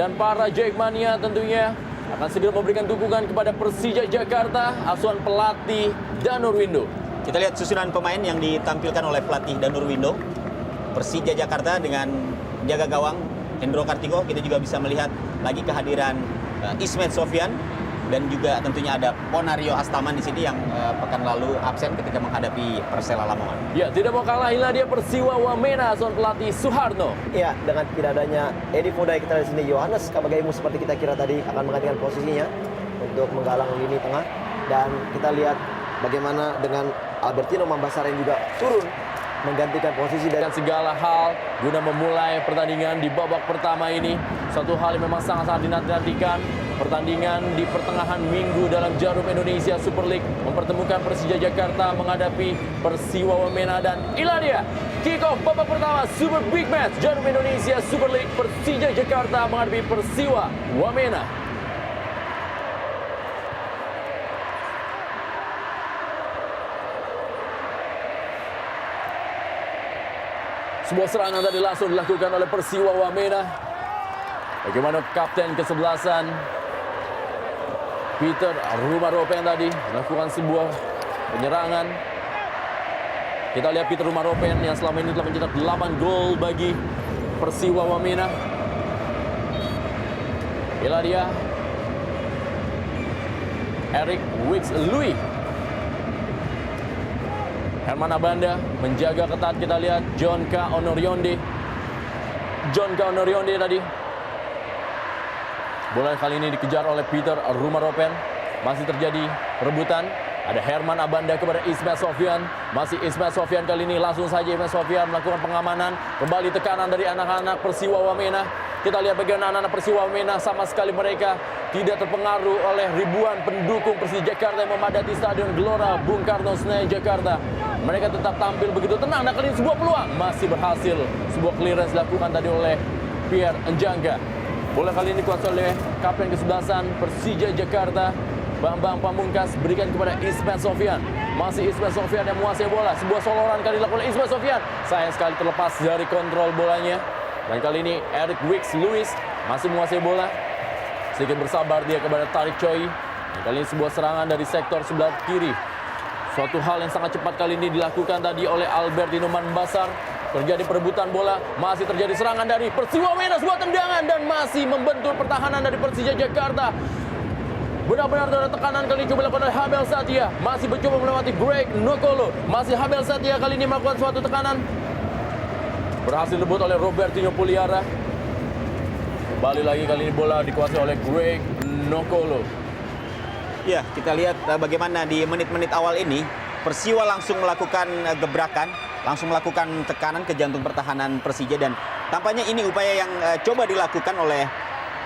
Dan para Jackmania tentunya akan segera memberikan dukungan kepada Persija Jakarta, asuhan pelatih Danur Window. Kita lihat susunan pemain yang ditampilkan oleh pelatih Danur Window. Persija Jakarta dengan jaga gawang Hendro Kartiko. Kita juga bisa melihat lagi kehadiran Ismet Sofyan. Dan juga tentunya ada Ponario Astaman di sini yang pekan lalu absen ketika menghadapi Persela Lamongan. Ya, tidak mau kalah, inilah dia Persiwa Wamena, asuhan pelatih Suharno. Ya, dengan tidak adanya Edi Fudai kita di sini, Yohanes Kabagaimu seperti kita kira tadi akan menggantikan posisinya untuk menggalang lini tengah. Dan kita lihat bagaimana dengan Albertino Mambasara yang juga turun menggantikan posisi Dan segala hal guna memulai pertandingan di babak pertama ini. Satu hal yang memang sangat-sangat dinantikan, pertandingan di pertengahan minggu dalam Jarum Indonesia Super League mempertemukan Persija Jakarta menghadapi Persiwa Wamena. Dan inilah dia kick off babak pertama Super Big Match Jarum Indonesia Super League. Persija Jakarta menghadapi Persiwa Wamena. Sebuah serangan tadi langsung dilakukan oleh Persiwa Wamena. Bagaimana kapten kesebelasan Peter Rumaropen tadi melakukan sebuah penyerangan. Kita lihat Peter Rumaropen yang selama ini telah mencetak 8 gol bagi Persiwa Wamena. Inilah dia Eric Wicks Louis. Herman Abanda menjaga ketat, kita lihat John K. Onorionde tadi. Bola kali ini dikejar oleh Peter Rumaropen. Masih terjadi rebutan. Ada Herman Abanda kepada Ismet Sofyan. Masih Ismet Sofyan kali ini langsung saja Ismet Sofyan melakukan pengamanan. Kembali tekanan dari anak-anak Persiwa Wamena. Kita lihat bagaimana anak-anak Persiwa Wamena sama sekali mereka tidak terpengaruh oleh ribuan pendukung Persija Jakarta yang memadati Stadion Gelora Bung Karno Senayan Jakarta. Mereka tetap tampil begitu tenang. Dan kali ini sebuah peluang masih berhasil. Sebuah clearance dilakukan tadi oleh Pierre Njanga. Bola kali ini dikuasai oleh kapten kesebelasan Persija Jakarta, Bambang Pamungkas, berikan kepada Ismet Sofyan. Masih Ismet Sofyan yang menguasai bola. Sebuah soloran kali dilakukan oleh Ismet Sofyan. Sayang sekali terlepas dari kontrol bolanya. Dan kali ini Eric Wicks Louis masih menguasai bola. Sedikit bersabar dia kepada Tarik Choi. Dan kali ini sebuah serangan dari sektor sebelah kiri. Suatu hal yang sangat cepat kali ini dilakukan tadi oleh Albertino Mambasar. Terjadi perebutan bola, masih terjadi serangan dari Persiwa Wamena, sebuah tendangan dan masih membentur pertahanan dari Persija Jakarta. Benar-benar ada tekanan kali ini coba dilakukan oleh Habel Satya. Masih mencoba melewati Greg Nokolo. Masih Habel Satya kali ini melakukan suatu tekanan. Berhasil rebut oleh Robertinho Puliara. Kembali lagi kali ini bola dikuasai oleh Greg Nokolo. Ya, kita lihat bagaimana di menit-menit awal ini Persiwa langsung melakukan gebrakan, langsung melakukan tekanan ke jantung pertahanan Persija. Dan tampaknya ini upaya yang coba dilakukan oleh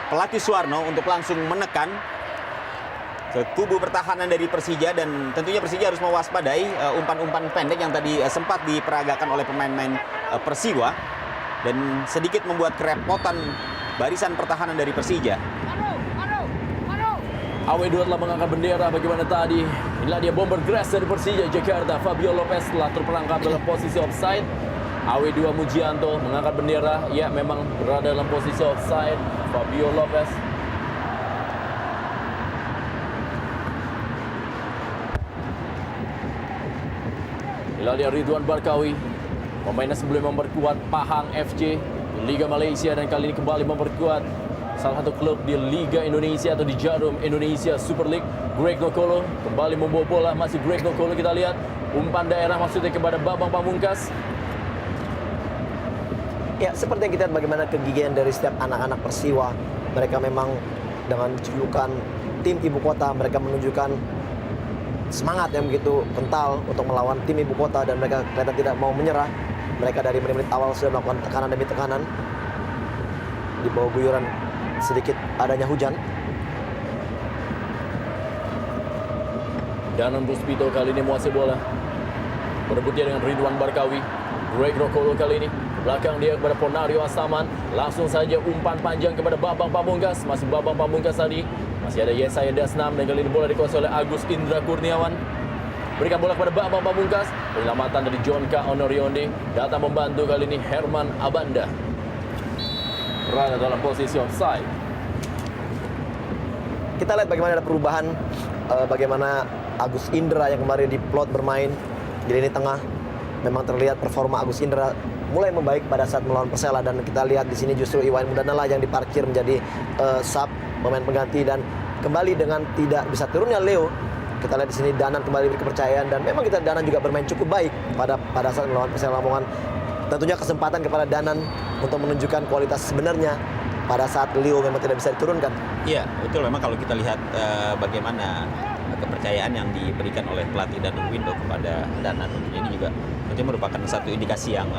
pelatih Suharno untuk langsung menekan ke kubu pertahanan dari Persija. Dan tentunya Persija harus mewaspadai umpan-umpan pendek yang tadi sempat diperagakan oleh pemain-pemain Persiwa dan sedikit membuat kerepotan barisan pertahanan dari Persija. AW2 telah mengangkat bendera bagaimana tadi. Inilah dia bomber grass dari Persija Jakarta. Fabio Lopez telah terperangkap dalam posisi offside. AW2 Mujianto mengangkat bendera. Ya, memang berada dalam posisi offside. Fabio Lopez. Inilah dia Ridwan Barkawi. Pemainnya sebelum memperkuat Pahang FC di Liga Malaysia dan kali ini kembali memperkuat salah satu klub di Liga Indonesia atau di Jarum Indonesia Super League. Greg Nokolo kembali membawa bola, masih Greg Nokolo, kita lihat umpan daerah maksudnya kepada Bambang Pamungkas. Ya, seperti yang kita lihat bagaimana kegigihan dari setiap anak-anak Persiwa. Mereka memang dengan julukan tim ibu kota, mereka menunjukkan semangat yang begitu kental untuk melawan tim ibu kota dan mereka kelihatan tidak mau menyerah. Mereka dari menit-menit awal sudah melakukan tekanan demi tekanan. Di bawah guyuran sedikit adanya hujan. Danan Ruspito kali ini menguasai bola. Berebut dia dengan Ridwan Barkawi. Greg Nokolo kali ini belakang dia kepada Ponario Astaman. Langsung saja umpan panjang kepada Bambang Pamungkas. Masih Bambang Pamungkas tadi. Masih ada Yesaya Dasnam dan kali ini bola dikuasai oleh Agus Indra Kurniawan. Berikan bola kepada Bambang Pamungkas. Penyelamatan dari John K. Onorionde. Datang membantu kali ini Herman Abanda. Berada dalam posisi offside. kita lihat bagaimana ada perubahan, bagaimana Agus Indra yang kemarin diplot bermain di lini tengah, memang terlihat performa Agus Indra mulai membaik pada saat melawan Persela, dan kita lihat di sini justru Iwan Mudanala yang diparkir menjadi sub, pemain pengganti, dan kembali dengan tidak bisa turunnya Leo. Kita lihat di sini Danan kembali beri kepercayaan, dan memang kita Danan juga bermain cukup baik pada saat melawan Persela Lamongan. Tentunya kesempatan kepada Danan untuk menunjukkan kualitas sebenarnya pada saat Leo memang tidak bisa diturunkan. Iya, betul. Memang kalau kita lihat bagaimana kepercayaan yang diberikan oleh pelatih dan Nurwindo kepada Danan, tentunya ini juga merupakan satu indikasi yang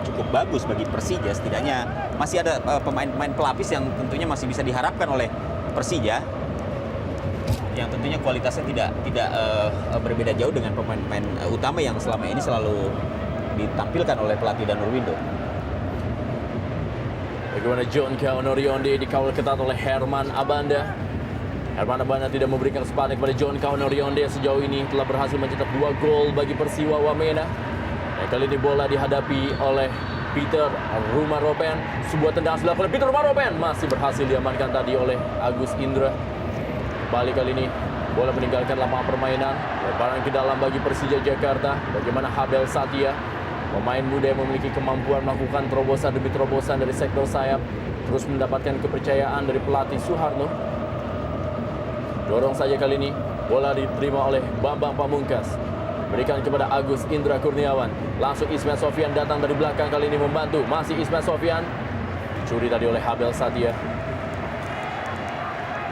cukup bagus bagi Persija. Setidaknya masih ada pemain-pemain pelapis yang tentunya masih bisa diharapkan oleh Persija, yang tentunya kualitasnya tidak berbeda jauh dengan pemain-pemain utama yang selama ini selalu ditampilkan oleh pelatih dan Nurwindo. Bagaimana John Kaonorionde dikawal ketat oleh Herman Abanda. Herman Abanda tidak memberikan kesempatan kepada John Kaonorionde, sejauh ini telah berhasil mencetak 2 gol bagi Persiwa Wamena. Dan kali ini bola dihadapi oleh Peter Rumaropen. Sebuah tendangan dilakukan oleh Peter Rumaropen, masih berhasil diamankan tadi oleh Agus Indra. Balik kali ini bola meninggalkan lapangan permainan, lebaran ke dalam bagi Persija Jakarta. Bagaimana Habel Satya, pemain muda yang memiliki kemampuan melakukan terobosan demi terobosan dari sektor sayap, terus mendapatkan kepercayaan dari pelatih Suharno. Dorong saja kali ini, bola diterima oleh Bambang Pamungkas, berikan kepada Agus Indra Kurniawan. Langsung Ismail Sofyan datang dari belakang, kali ini membantu, masih Ismail Sofyan, curi tadi oleh Habel Satya.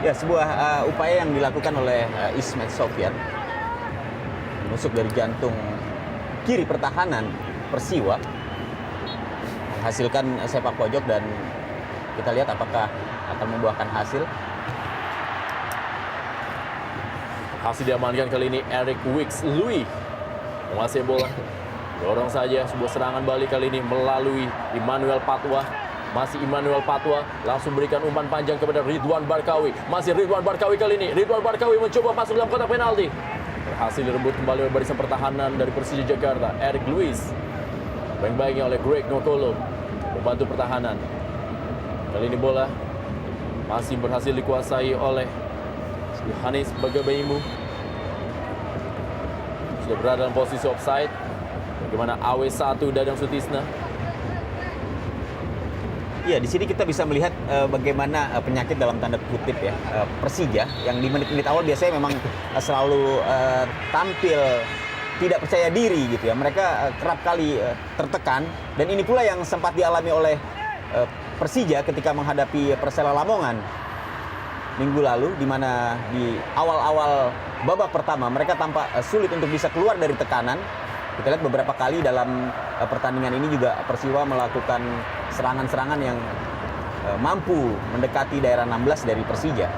Ya, sebuah upaya yang dilakukan oleh Ismail Sofyan, menusuk dari jantung kiri pertahanan Persiwa, menghasilkan sepak pojok, dan kita lihat apakah akan membuahkan hasil. Hasil diamankan kali ini Eric Wicks Louis menguasai bola. Dorong saja, sebuah serangan balik kali ini melalui Immanuel Patwa. Masih Immanuel Patwa, langsung berikan umpan panjang kepada Ridwan Barkawi. Masih Ridwan Barkawi kali ini. Ridwan Barkawi mencoba masuk dalam kotak penalti. Berhasil direbut kembali oleh barisan pertahanan dari Persija Jakarta, Eric Luis. Baik-baiknya oleh Greg Nokolo, membantu pertahanan. Kali ini bola masih berhasil dikuasai oleh Yohanes Bagabaimu. Sudah berada dalam posisi offside. Bagaimana AW1 Dadang Sutisna. Ya, di sini kita bisa melihat bagaimana penyakit dalam tanda kutip ya Persija, yang di menit-menit awal biasanya memang selalu tampil tidak percaya diri gitu ya. Mereka kerap kali tertekan, dan ini pula yang sempat dialami oleh Persija ketika menghadapi Persela Lamongan minggu lalu, di mana di awal-awal babak pertama mereka tampak sulit untuk bisa keluar dari tekanan. Kita lihat beberapa kali dalam pertandingan ini juga Persiwa melakukan serangan-serangan yang mampu mendekati daerah 16 dari Persija.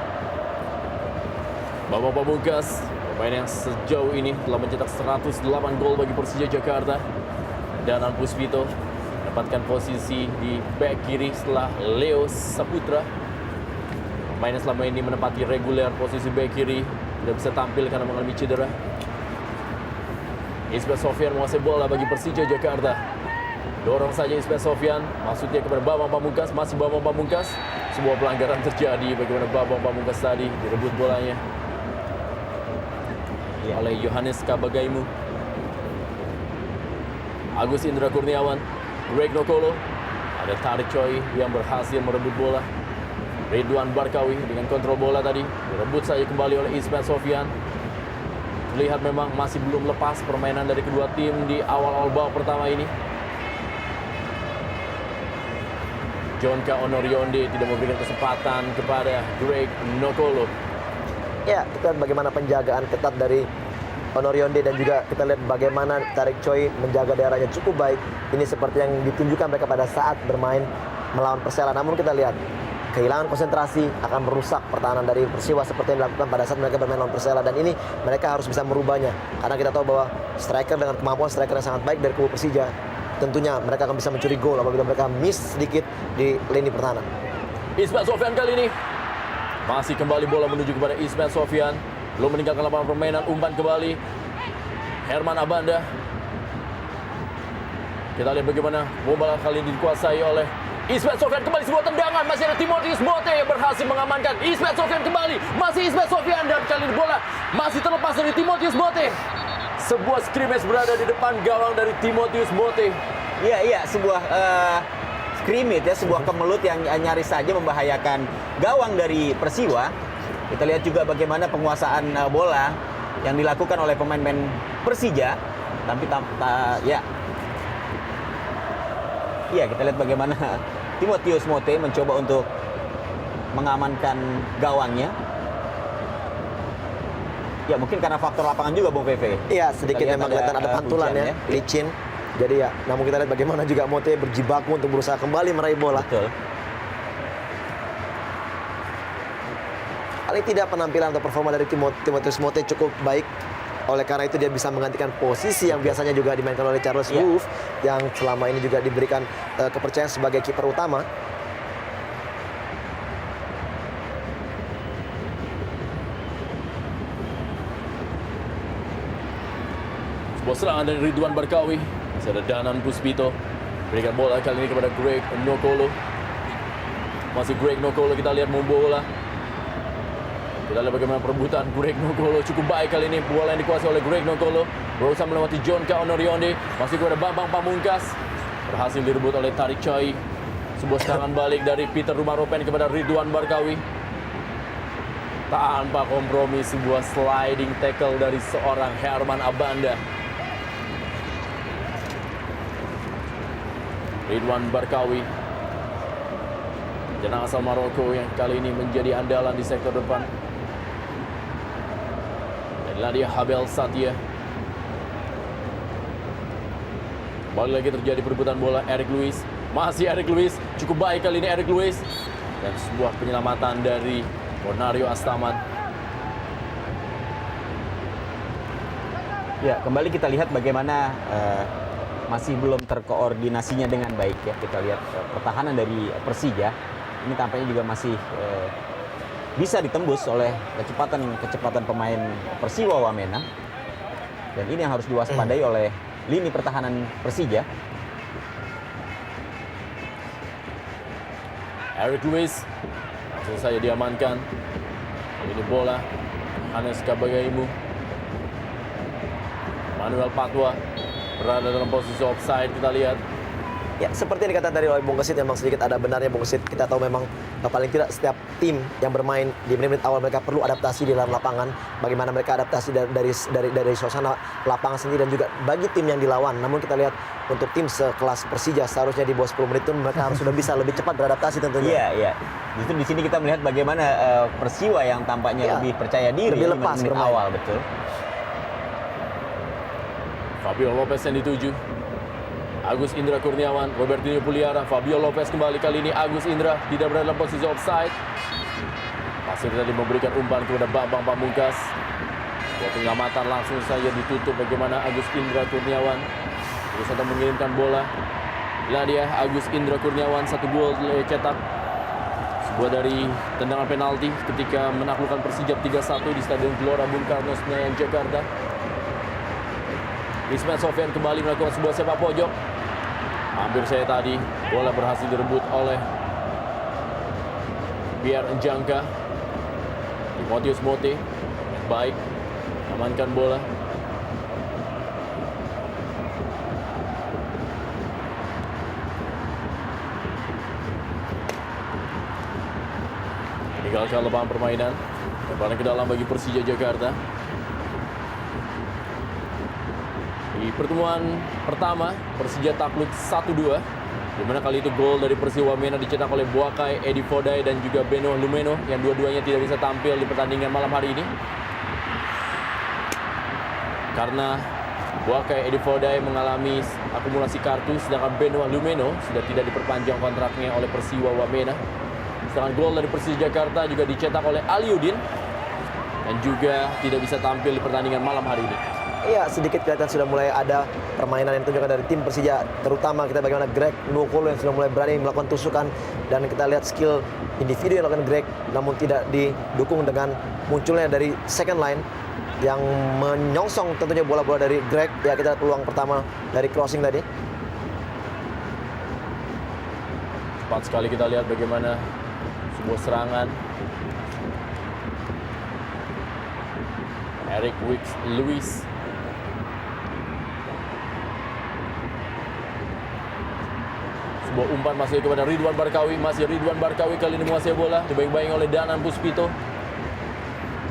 Bambang Pamungkas, pemain yang sejauh ini telah mencetak 108 gol bagi Persija Jakarta. Danan Puspito mendapatkan posisi di back kiri setelah Leo Saputra. Pemain yang selama ini menempati reguler posisi back kiri tidak bisa tampil karena mengalami cedera. Ismail Sofyan menguasai bola bagi Persija Jakarta. Dorong saja Ismail Sofyan, maksudnya kepada Bambang Pamungkas, masih Bambang Pamungkas. Sebuah pelanggaran terjadi, bagaimana Bambang Pamungkas tadi direbut bolanya oleh Yohanes Kabagaimu. Agus Indra Kurniawan, Greg Nokolo, ada Tarik Choi yang berhasil merebut bola. Ridwan Barkawi dengan kontrol bola tadi, direbut saja kembali oleh Ismail Sofyan. Terlihat memang masih belum lepas permainan dari kedua tim di awal-awal babak pertama ini. John Kaonorionde tidak memberikan kesempatan kepada Greg Nokolo. Ya, kita lihat bagaimana penjagaan ketat dari Onorionde, dan juga kita lihat bagaimana Tarik Choi menjaga daerahnya cukup baik. Ini seperti yang ditunjukkan mereka pada saat bermain melawan Persela. Namun kita lihat kehilangan konsentrasi akan merusak pertahanan dari Persiwa seperti yang dilakukan pada saat mereka bermain lawan Persela, dan ini mereka harus bisa merubahnya, karena kita tahu bahwa striker dengan kemampuan striker yang sangat baik dari kubu Persija, tentunya mereka akan bisa mencuri gol apabila mereka miss sedikit di lini pertahanan. Ismail Sofyan kali ini masih kembali bola menuju kepada Ismail Sofyan, belum meninggalkan lapangan permainan. Umpan kembali Herman Abanda. Kita lihat bagaimana bola kali ini dikuasai oleh Ismet Sofyan kembali sebuah tendangan, masih ada Timotius Mote yang berhasil mengamankan. Ismet Sofyan kembali, masih Ismet Sofyan, dan kali ini bola masih terlepas dari Timotius Mote. Sebuah scrimmage berada di depan gawang dari Timotius Mote. Iya, sebuah scrimmage ya, sebuah kemelut yang nyaris saja membahayakan gawang dari Persiwa. Kita lihat juga bagaimana penguasaan bola yang dilakukan oleh pemain-pemain Persija. Tapi Iya, kita lihat bagaimana Timotius Mote mencoba untuk mengamankan gawangnya. Ya, mungkin karena faktor lapangan juga, Bung Pepe. Iya, sedikit memang kelihatan ada pantulan hujan, ya, licin. Jadi ya, namun kita lihat bagaimana juga Mote berjibaku untuk berusaha kembali meraih bola. Betul. Paling tidak penampilan atau performa dari Timotius Mote cukup baik. Oleh karena itu dia bisa menggantikan posisi yang biasanya juga dimainkan oleh Charles Wolf, yang selama ini juga diberikan kepercayaan sebagai kiper utama. Sebuah serangan dari Ridwan Barkawi. Masih ada Danan Puspito. Berikan bola kali ini kepada Greg Nokolo. Masih Greg Nokolo, kita lihat membola. Kita lihat bagaimana perebutan Greg Nokolo cukup baik kali ini. Bola yang dikuasai oleh Greg Nokolo. Berusaha melewati John Kaonorionde. Masih kepada Bambang Pamungkas. Berhasil direbut oleh Tarik Choi. Sebuah serangan balik dari Peter Rumaropen kepada Ridwan Barkawi. Tanpa kompromi, sebuah sliding tackle dari seorang Herman Abanda. Ridwan Barkawi, jenang asal Maroko yang kali ini menjadi andalan di sektor depan. Inilah dia Habel Satya. Balik lagi terjadi perebutan bola. Eric Lewis, masih Eric Lewis, cukup baik kali ini Eric Lewis. Dan sebuah penyelamatan dari Bonario Astaman. Ya, kembali kita lihat bagaimana masih belum terkoordinasinya dengan baik ya. Kita lihat pertahanan dari Persija ini tampaknya juga masih bisa ditembus oleh kecepatan pemain Persiwa Wamena. Dan ini yang harus diwaspadai oleh lini pertahanan Persija. Eric Lewis langsung saja diamankan. Ini bola Hannes Kabagaimu. Manuel Patwa berada dalam posisi offside, kita lihat. Ya, seperti yang dikatakan dari oleh Bung Kesit, memang sedikit ada benarnya Bung Kesit. Kita tahu memang paling tidak setiap tim yang bermain di menit-menit awal mereka perlu adaptasi di dalam lapangan. Bagaimana mereka adaptasi dari suasana lapangan sendiri dan juga bagi tim yang dilawan. Namun kita lihat untuk tim sekelas Persija seharusnya di bawah 10 menit itu mereka harus sudah bisa lebih cepat beradaptasi tentunya. Iya. Justru di sini kita melihat bagaimana Persiwa yang tampaknya lebih percaya diri, lebih lepas menit bermain. awal, betul. Fabio Lopez yang dituju. Agus Indra Kurniawan, Robertinho Puliara, Fabio Lopez kembali kali ini. Agus Indra tidak berada dalam posisi offside. Pasir tadi memberikan umpan kepada Bambang Pamungkas. Penyelamatan langsung saja ditutup bagaimana Agus Indra Kurniawan berusaha mengirimkan bola. Inilah dia Agus Indra Kurniawan, satu gol cetak. Sebuah dari tendangan penalti ketika menaklukkan Persija 3-1 di Stadion Gelora Bung Karno Senayan, Jakarta. Ismet Sofyan kembali melakukan sebuah sepak pojok. Hampir saya tadi, bola berhasil direbut oleh Pierre Njangka. Timotius Mote, baik, amankan bola. Meninggalkan lapangan permainan. Kembali ke dalam bagi Persija Jakarta. Di pertemuan pertama, Persija takluk 1-2. Di mana kali itu gol dari Persiwa Wamena dicetak oleh Boakai Edi Fodai dan juga Beno Lumeno yang dua-duanya tidak bisa tampil di pertandingan malam hari ini. Karena Boakai Edi Fodai mengalami akumulasi kartu, sedangkan Beno Lumeno sudah tidak diperpanjang kontraknya oleh Persiwa Wamena. Sedangkan gol dari Persija Jakarta juga dicetak oleh Aliudin dan juga tidak bisa tampil di pertandingan malam hari ini. Iya, sedikit kelihatan sudah mulai ada permainan yang ditunjukkan dari tim Persija. Terutama kita bagaimana Greg Nokolo yang sudah mulai berani melakukan tusukan. Dan kita lihat skill individu yang dilakukan Greg, namun tidak didukung dengan munculnya dari second line yang menyongsong tentunya bola-bola dari Greg. Ya, kita lihat peluang pertama dari crossing tadi. Cepat sekali kita lihat bagaimana sebuah serangan. Eric Lewis. Sebuah umpan masih kepada Ridwan Barkawi. Masih Ridwan Barkawi kali ini menguasai bola. Dibayang-bayang oleh Danan Puspito.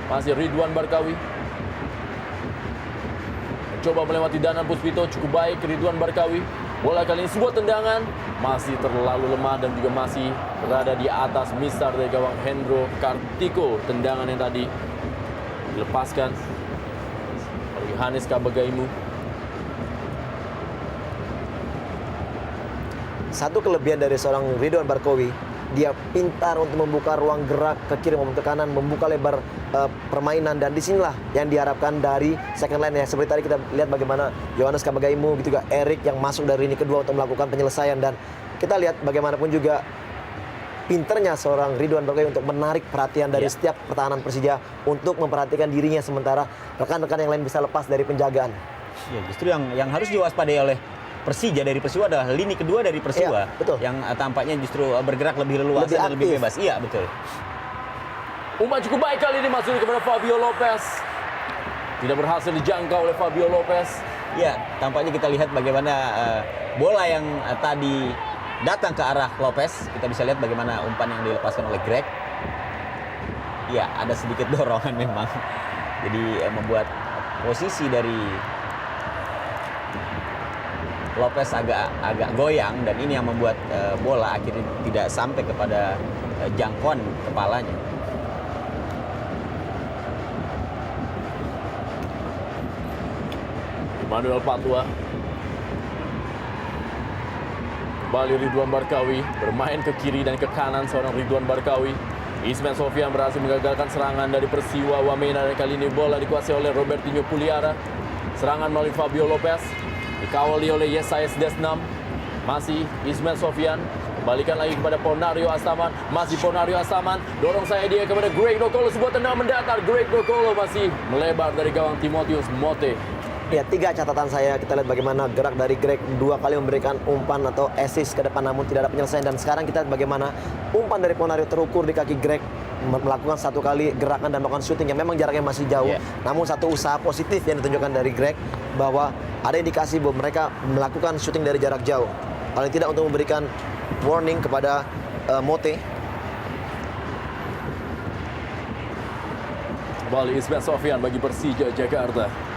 Masih Ridwan Barkawi. Coba melewati Danan Puspito. Cukup baik Ridwan Barkawi. Bola kali ini sebuah tendangan. Masih terlalu lemah dan juga masih berada di atas misar dari gawang Hendro Kartiko. Tendangan yang tadi dilepaskan oleh Yohanes Kabagaimu. Satu kelebihan dari seorang Ridwan Barkawi, dia pintar untuk membuka ruang gerak ke kiri maupun ke kanan, membuka lebar permainan, dan disinilah yang diharapkan dari second line ya. Seperti tadi kita lihat bagaimana Yohanes Kabagaimu, gitu juga Eric yang masuk dari lini kedua untuk melakukan penyelesaian, dan kita lihat bagaimanapun juga pinternya seorang Ridwan Barkawi untuk menarik perhatian dari setiap pertahanan Persija untuk memperhatikan dirinya, sementara rekan-rekan yang lain bisa lepas dari penjagaan. Ya, justru yang harus diwaspadai oleh Persija dari Persiwa adalah lini kedua dari Persiwa, betul. Yang tampaknya justru bergerak lebih leluasa Lebih dan lebih aktif. bebas. Iya, betul. Umpan cukup baik kali ini masuk kepada Fabio Lopez. Tidak berhasil dijangkau oleh Fabio Lopez. Ya, tampaknya kita lihat bagaimana bola yang tadi datang ke arah Lopez. Kita bisa lihat bagaimana umpan yang dilepaskan oleh Greg. Ya, ada sedikit dorongan memang. Jadi membuat posisi dari Lopez agak goyang, dan ini yang membuat bola akhirnya tidak sampai kepada jangkauan kepalanya. Manuel Patwa. Kembali Ridwan Barkawi bermain ke kiri dan ke kanan. Seorang Ridwan Barkawi. Ismail Sofyan berhasil menggagalkan serangan dari Persiwa Wamena, dan kali ini bola dikuasai oleh Robertinho Puliara. Serangan melalui Fabio Lopez, dikawali oleh Yesayas Desnam. Masih Ismail Sofyan, kembalikan lagi kepada Ponario Astaman. Masih Ponario Astaman, dorong saya dia kepada Greg Nokolo. Sebuah tendangan mendatar, Greg Nokolo masih melebar dari gawang Timotius Mote. Ya, 3 catatan saya. Kita lihat bagaimana gerak dari Greg, 2 kali memberikan umpan atau assist ke depan namun tidak ada penyelesaian, dan sekarang kita lihat bagaimana umpan dari Ponario terukur di kaki Greg, melakukan 1 kali gerakan dan melakukan shooting yang memang jaraknya masih jauh. Namun satu usaha positif yang ditunjukkan dari Greg, bahwa ada indikasi bahwa mereka melakukan shooting dari jarak jauh, paling tidak untuk memberikan warning kepada Mote. Kembali Ismail Sofyan bagi Persija Jakarta.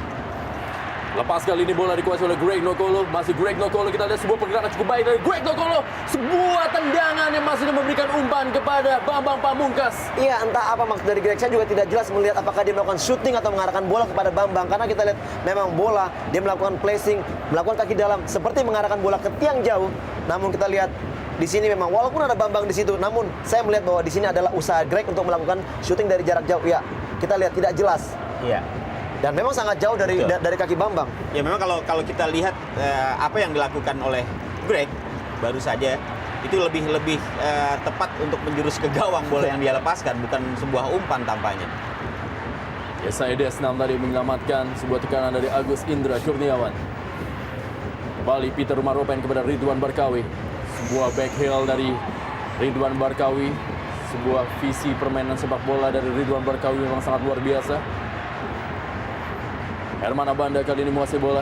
Lepas kali ini bola dikuasai oleh Greg Nokolo. Masih Greg Nokolo, kita lihat sebuah pergerakan cukup baik dari Greg Nokolo. Sebuah tendangan yang masih memberikan umpan kepada Bambang Pamungkas. Iya, entah apa maksud dari Greg, saya juga tidak jelas melihat apakah dia melakukan shooting atau mengarahkan bola kepada Bambang, karena kita lihat memang bola dia melakukan placing, melakukan kaki dalam seperti mengarahkan bola ke tiang jauh. Namun kita lihat di sini memang walaupun ada Bambang di situ, namun saya melihat bahwa di sini adalah usaha Greg untuk melakukan shooting dari jarak jauh. Ya, kita lihat tidak jelas. Iya. Dan memang sangat jauh dari kaki Bambang. Ya, memang kalau kita lihat apa yang dilakukan oleh Greg baru saja, itu lebih tepat untuk menjurus ke gawang bola yang dia lepaskan, bukan sebuah umpan tampaknya. Yesaya Desnam tadi menyelamatkan sebuah tekanan dari Agus Indra Kurniawan. Kembali Peter Maropen kepada Ridwan Barkawi. Sebuah backheel dari Ridwan Barkawi. Sebuah visi permainan sepak bola dari Ridwan Barkawi memang sangat luar biasa. Herman Abanda kali ini menguasai bola.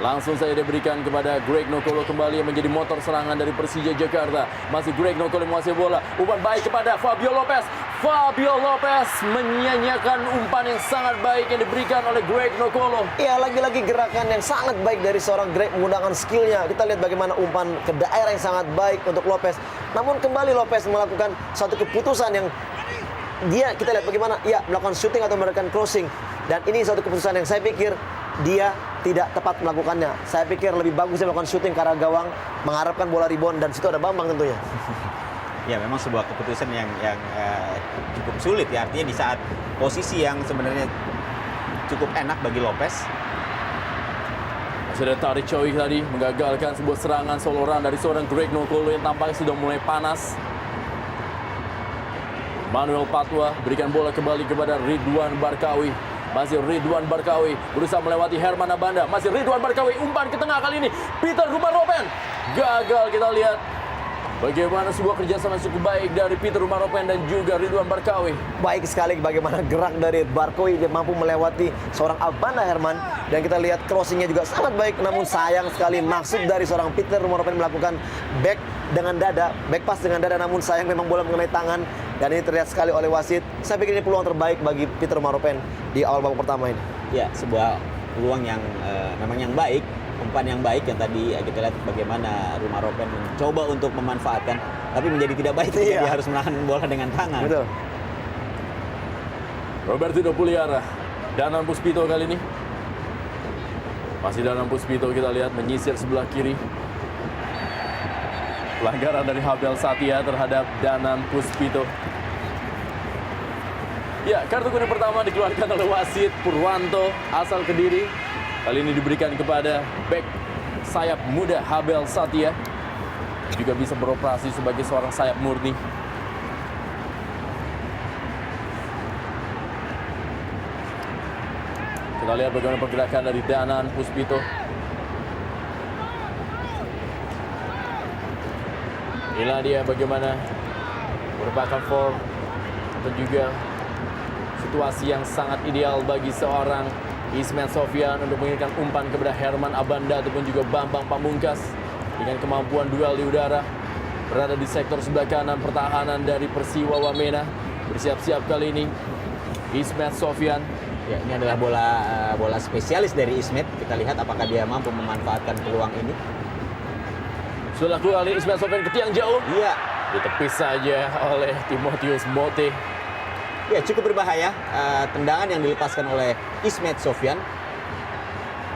Langsung saya diberikan kepada Greg Nokolo kembali yang menjadi motor serangan dari Persija Jakarta. Masih Greg Nokolo menguasai bola. Umpan baik kepada Fabio Lopez. Fabio Lopez menyia-nyiakan umpan yang sangat baik yang diberikan oleh Greg Nokolo. Iya, lagi-lagi gerakan yang sangat baik dari seorang Greg menggunakan skillnya. Kita lihat bagaimana umpan ke daerah yang sangat baik untuk Lopez. Namun kembali Lopez melakukan suatu keputusan yang kita lihat bagaimana melakukan shooting atau melakukan crossing. Dan ini suatu keputusan yang saya pikir dia tidak tepat melakukannya. Saya pikir lebih bagus dia melakukan shooting ke arah gawang, mengharapkan bola rebound, dan situ ada Bambang tentunya. Ya, memang sebuah keputusan yang cukup sulit ya. Artinya di saat posisi yang sebenarnya cukup enak bagi Lopez. Masih ada Tarik Choi tadi menggagalkan sebuah serangan soloran dari seorang Greg Nokolo yang tampaknya sudah mulai panas. Manuel Patwa berikan bola kembali kepada Ridwan Barkawi. Masih Ridwan Barkawi berusaha melewati Herman Abanda. Masih Ridwan Barkawi, umpan ke tengah kali ini Peter Rumaropen. Gagal, kita lihat Bagaimana sebuah kerjasama cukup baik dari Peter Rumaropen dan juga Ridwan Barkawi. Baik sekali bagaimana gerak dari Barkawi, dia mampu melewati seorang Abanda Herman, dan kita lihat crossingnya juga sangat baik. Namun sayang sekali maksud dari seorang Peter Rumaropen melakukan back pass dengan dada, namun sayang memang bola mengenai tangan, dan ini terlihat sekali oleh wasit. Saya pikir ini peluang terbaik bagi Peter Rumaropen di awal babak pertama ini. Ya, sebuah peluang yang memang yang baik, umpan yang baik yang tadi kita lihat bagaimana Rumaropen mencoba untuk memanfaatkan, tapi menjadi tidak baik ketika dia harus menahan bola dengan tangan. Betul. Robertino Puliara, Danan Puspito kali ini. Masih Danan Puspito, kita lihat menyisir sebelah kiri. Pelanggaran dari Habel Satya terhadap Danan Puspito. Ya, kartu kuning pertama dikeluarkan oleh wasit Purwanto asal Kediri. Kali ini diberikan kepada bek sayap muda Habel Satya. Juga bisa beroperasi sebagai seorang sayap murni. Kita lihat bagaimana pergerakan dari Danan Puspito. Inilah dia bagaimana merupakan form dan juga situasi yang sangat ideal bagi seorang Ismet Sofyan untuk mengirimkan umpan kepada Herman Abanda ataupun juga Bambang Pamungkas dengan kemampuan duel di udara. Berada di sektor sebelah kanan pertahanan dari Persiwa Wamena. Bersiap-siap kali ini Ismet Sofyan. Ya, ini adalah bola spesialis dari Ismet. Kita lihat apakah dia mampu memanfaatkan peluang ini. Sudah keluar kali Ismet Sofyan ke tiang jauh. Iya. Ditepis saja oleh Timotius Mote. Ya, cukup berbahaya. Tendangan yang dilepaskan oleh Ismet Sofyan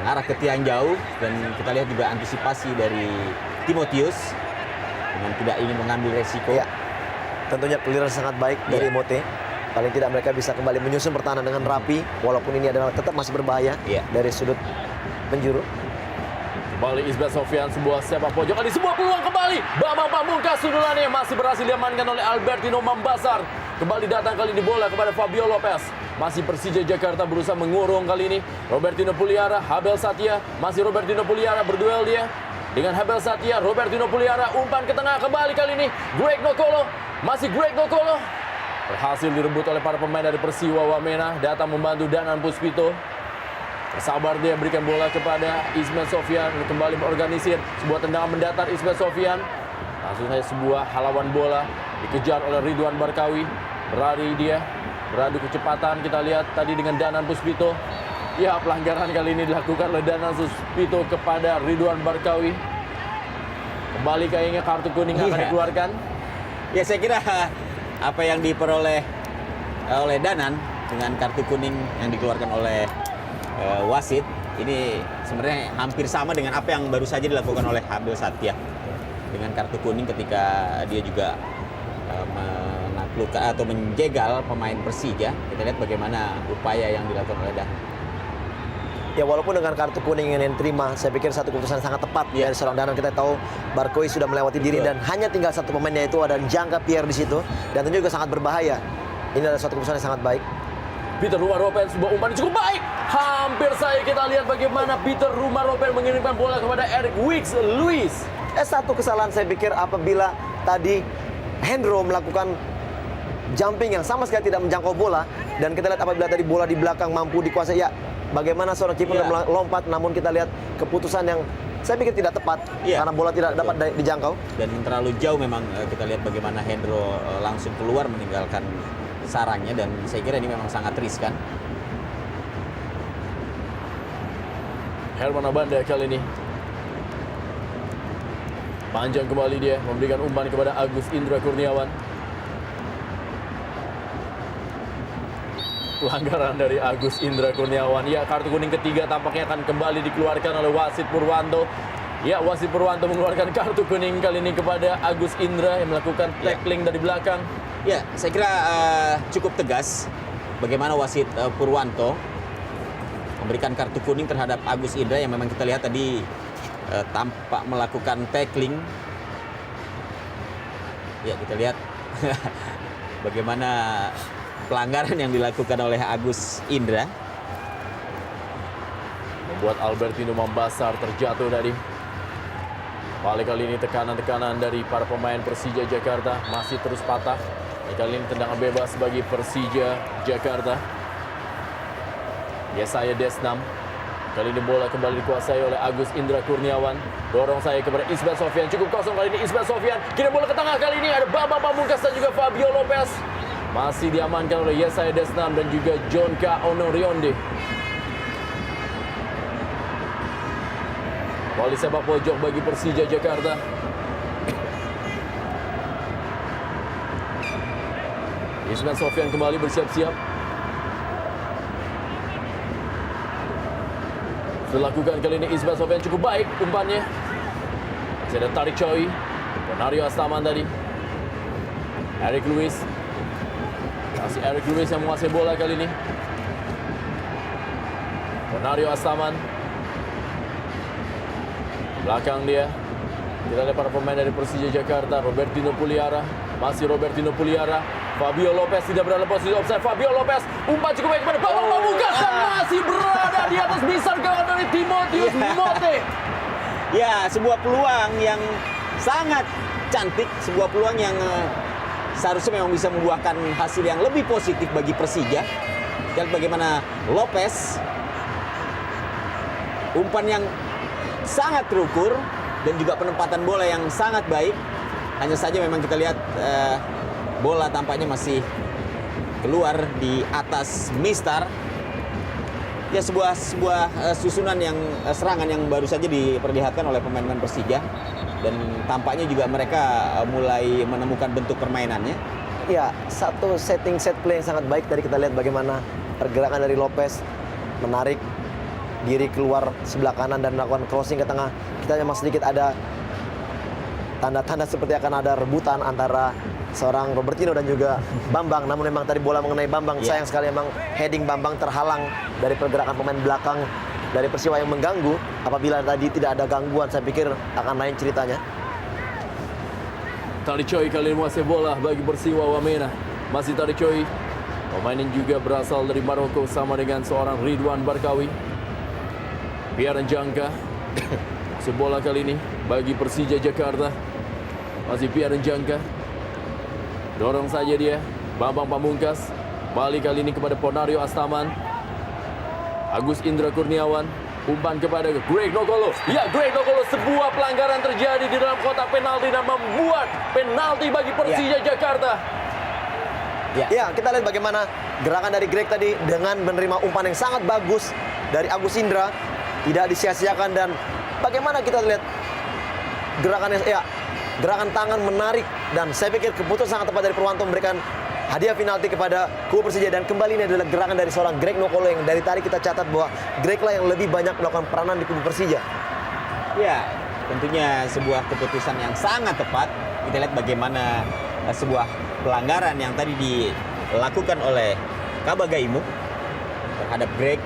mengarah ke tiang jauh, dan kita lihat juga antisipasi dari Timotius dengan tidak ingin mengambil resiko. Ya, tentunya clearance sangat baik dari Mote. Paling tidak mereka bisa kembali menyusun pertahanan dengan rapi, walaupun ini adalah tetap masih berbahaya dari sudut penjuru. Kembali Ismet Sofyan, sebuah sepak pojok, di sebuah peluang kembali. Bambang Pamungkas sundulannya masih berhasil diamankan oleh Albertino Mambasar. Kembali datang kali ini bola kepada Fabio Lopez. Masih Persija Jakarta berusaha mengurung kali ini. Robertino Puliara, Habel Satya. Masih Robertino Puliara berduel dia dengan Habel Satya. Robertino Puliara umpan ke tengah kembali kali ini. Greg Nokolo, masih Greg Nokolo. Berhasil direbut oleh para pemain dari Persiwa Wamena. Datang membantu Danan Puspito. Bersabar dia berikan bola kepada Ismet Sofyan. Kembali mengorganisir sebuah tendangan mendatar Ismet Sofyan. Langsung saja sebuah halawan bola. Dikejar oleh Ridwan Barkawi. Berlari dia. Beradu kecepatan. Kita lihat tadi dengan Danan Puspito. Ya, pelanggaran kali ini dilakukan oleh Danan Puspito kepada Ridwan Barkawi. Kembali kayaknya kartu kuning akan dikeluarkan. Ya, saya kira apa yang diperoleh oleh Danan dengan kartu kuning yang dikeluarkan oleh wasit ini sebenarnya hampir sama dengan apa yang baru saja dilakukan oleh Habel Satya dengan kartu kuning ketika dia juga menaklukkan atau menjegal pemain Persija. Kita lihat bagaimana upaya yang dilakukan oleh Danan. Ya, walaupun dengan kartu kuning yang diterima, saya pikir satu keputusan sangat tepat dari seorang Danan. Kita tahu Barkawi sudah melewati diri dan hanya tinggal satu pemainnya, itu ada Jangka Pierre di situ, dan tentu juga sangat berbahaya. Ini adalah suatu keputusan yang sangat baik. Peter Rumaropen, sebuah umpan yang cukup baik. Hampir saja kita lihat bagaimana Peter Rumaropen mengirimkan bola kepada Eric Wicks Luis. Satu kesalahan saya pikir apabila tadi Hendro melakukan jumping yang sama sekali tidak menjangkau bola, dan kita lihat apabila tadi bola di belakang mampu dikuasai, ya bagaimana seorang kiper melompat, namun kita lihat keputusan yang saya pikir tidak tepat karena bola tidak dapat dijangkau. Dan terlalu jauh memang kita lihat bagaimana Hendro langsung keluar meninggalkan sarangnya, dan saya kira ini memang sangat riskan. Herman Abanda kali ini panjang kembali, dia memberikan umpan kepada Agus Indra Kurniawan. Pelanggaran dari Agus Indra Kurniawan. Ya, kartu kuning ketiga tampaknya akan kembali dikeluarkan oleh wasit Purwanto. Ya, wasit Purwanto mengeluarkan kartu kuning kali ini kepada Agus Indra yang melakukan tackling dari belakang. Ya, saya kira cukup tegas bagaimana wasit Purwanto memberikan kartu kuning terhadap Agus Indra yang memang kita lihat tadi tampak melakukan tackling. Ya, kita lihat bagaimana pelanggaran yang dilakukan oleh Agus Indra. Membuat Albertino Mambasar terjatuh tadi. Balik kali ini tekanan-tekanan dari para pemain Persija Jakarta masih terus patah. Kali ini tendangan bebas bagi Persija Jakarta. Yesaya Desnam. Kali ini bola kembali dikuasai oleh Agus Indra Kurniawan. Dorong saya kepada Ismet Sofyan. Cukup kosong kali ini Ismet Sofyan. Kirim bola ke tengah kali ini. Ada Bambang Pamungkas dan juga Fabio Lopez. Masih diamankan oleh Yesaya Desnam dan juga John K. Onorionde. Volley sepak pojok bagi Persija Jakarta. Ismet Sofyan kembali bersiap-siap. Dilakukan kali ini Ismet Sofyan cukup baik umpannya. Masih ada Tarik Choi, Bonario Astaman tadi. Eric Lewis. Masih Eric Lewis yang menguasai bola kali ini. Bonario Astaman. Belakang dia. Kita lihat para pemain dari Persija Jakarta. Robertino Puliara. Masih Robertino Puliara. Fabio Lopez tidak berada posisi offside. Fabio Lopez umpan cukup baik kepada Bambang Pamungkas dan masih berada di atas bisar gawang dari Timotius Mote. Ya, sebuah peluang yang sangat cantik, sebuah peluang yang seharusnya memang bisa membuahkan hasil yang lebih positif bagi Persija. Lihat bagaimana Lopez, umpan yang sangat terukur dan juga penempatan bola yang sangat baik. Hanya saja memang kita lihat bola tampaknya masih keluar di atas mistar. Ya, sebuah susunan yang serangan yang baru saja diperlihatkan oleh pemain-pemain Persija dan tampaknya juga mereka mulai menemukan bentuk permainannya. Ya, satu setting set play yang sangat baik. Tadi kita lihat bagaimana pergerakan dari Lopez menarik diri keluar sebelah kanan dan melakukan crossing ke tengah. Kita memang sedikit ada tanda-tanda seperti akan ada rebutan antara seorang Robertino dan juga Bambang. Namun memang tadi bola mengenai Bambang. Yeah. Sayang sekali memang heading Bambang terhalang dari pergerakan pemain belakang dari Persiwa yang mengganggu. Apabila tadi tidak ada gangguan, saya pikir akan lain ceritanya. Tarik Choi kali ini menguasai bola bagi Persiwa Wamena. Masih Tarik Choi. Pemain yang juga berasal dari Maroko sama dengan seorang Ridwan Barkawi. Pierre Njangka. Masih bola kali ini bagi Persija Jakarta. Masih Pierre Njangka. Dorong saja dia. Bambang Pamungkas. Balik kali ini kepada Bonario Astaman. Agus Indra Kurniawan. Umpan kepada Greg Nokolo. Ya, Greg Nokolo, sebuah pelanggaran terjadi di dalam kotak penalti dan membuat penalti bagi Persija Jakarta. Ya, kita lihat bagaimana gerakan dari Greg tadi dengan menerima umpan yang sangat bagus dari Agus Indra. Tidak disia-siakan dan bagaimana kita lihat gerakannya, ya, gerakan tangan menarik dan saya pikir keputusan sangat tepat dari Purwanto memberikan hadiah penalti kepada kubu Persija. Dan kembali ini adalah gerakan dari seorang Greg Nokolo yang dari tadi kita catat bahwa Greg lah yang lebih banyak melakukan peranan di kubu Persija. Ya, tentunya sebuah keputusan yang sangat tepat. Kita lihat bagaimana sebuah pelanggaran yang tadi dilakukan oleh Kabagaimu terhadap Greg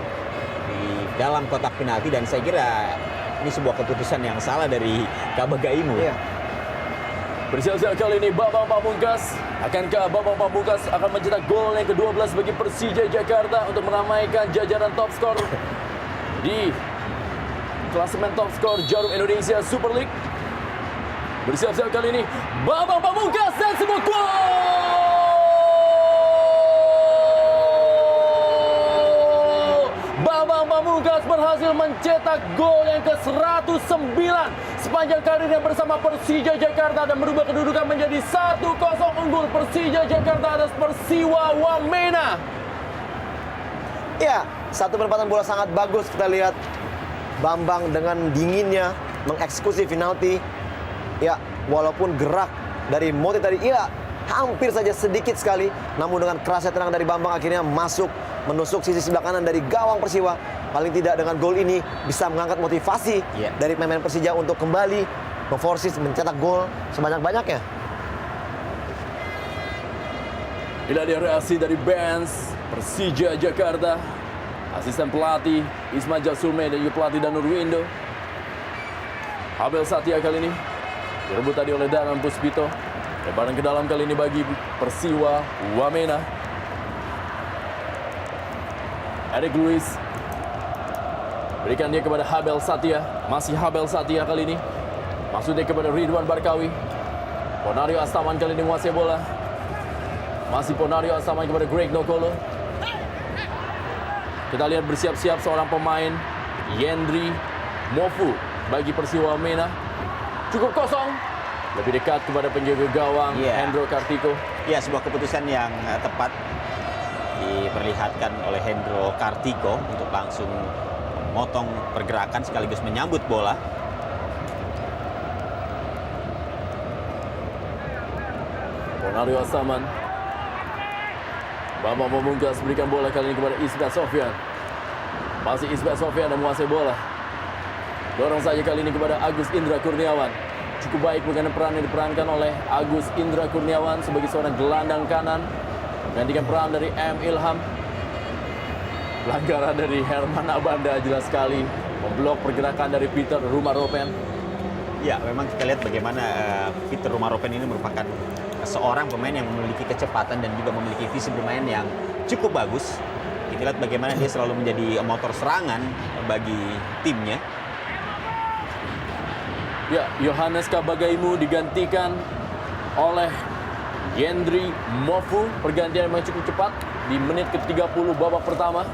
di dalam kotak penalti, dan saya kira ini sebuah keputusan yang salah dari Kabagaimu. Iya. Bersiap-siap kali ini Bambang Pamungkas. Akankah Bambang Pamungkas akan mencetak gol yang ke-12 bagi Persija Jakarta untuk meramaikan jajaran top skor di klasemen top skor Jarum Indonesia Super League? Bersiap-siap kali ini Bambang Pamungkas dan sebuah gol! Bambang Pamungkas berhasil mencetak gol yang ke-109 sepanjang karirnya bersama Persija Jakarta dan merubah kedudukan menjadi 1-0 unggul Persija Jakarta atas Persiwa Wamena. Ya, satu penempatan bola sangat bagus. Kita lihat Bambang dengan dinginnya mengeksekusi penalti. Ya, walaupun gerak dari Mote tadi, ya hampir saja sedikit sekali. Namun dengan kerasnya tenang dari Bambang akhirnya masuk menusuk sisi sebelah kanan dari gawang Persiwa. Paling tidak dengan gol ini bisa mengangkat motivasi dari pemain Persija untuk kembali memforsis mencetak gol sebanyak-banyaknya. Inilah dia reaksi dari Benz Persija Jakarta. Asisten pelatih Isma Jasulme dan juga pelatih Danur Windo. Abel Satya kali ini direbut tadi oleh Danan Puspito. Lebaran ke dalam kali ini bagi Persiwa Wamena. Eric Lewis berikan dia kepada Habel Satya. Masih Habel Satya kali ini. Maksudnya kepada Ridwan Barkawi. Ponario Astaman kali ini menguasai bola. Masih Ponario Astaman kepada Greg Nokolo. Kita lihat bersiap-siap seorang pemain, Yendri Mofu bagi Persiwa Wamena. Cukup kosong. Lebih dekat kepada penjaga gawang, Hendro Kartiko. Ya, sebuah keputusan yang tepat diperlihatkan oleh Hendro Kartiko untuk langsung memotong pergerakan sekaligus menyambut bola. Ponario Astaman. Bambang Pamungkas berikan bola kali ini kepada Ismet Sofyan. Masih Ismet Sofyan yang menguasai bola. Dorong saja kali ini kepada Agus Indra Kurniawan. Cukup baik bagaimana peran yang diperankan oleh Agus Indra Kurniawan sebagai seorang gelandang kanan. Menggantikan peran dari M. Ilham. Pelanggaran dari Herman Abanda jelas sekali. Memblok pergerakan dari Peter Rumaropen. Ya, memang kita lihat bagaimana Peter Rumaropen ini merupakan seorang pemain yang memiliki kecepatan dan juga memiliki visi bermain yang cukup bagus. Kita lihat bagaimana dia selalu menjadi motor serangan bagi timnya. Ya, Yohanes Kabagaimu digantikan oleh Yendri Mofu. Pergantian memang cukup cepat di menit ke-30 babak pertama.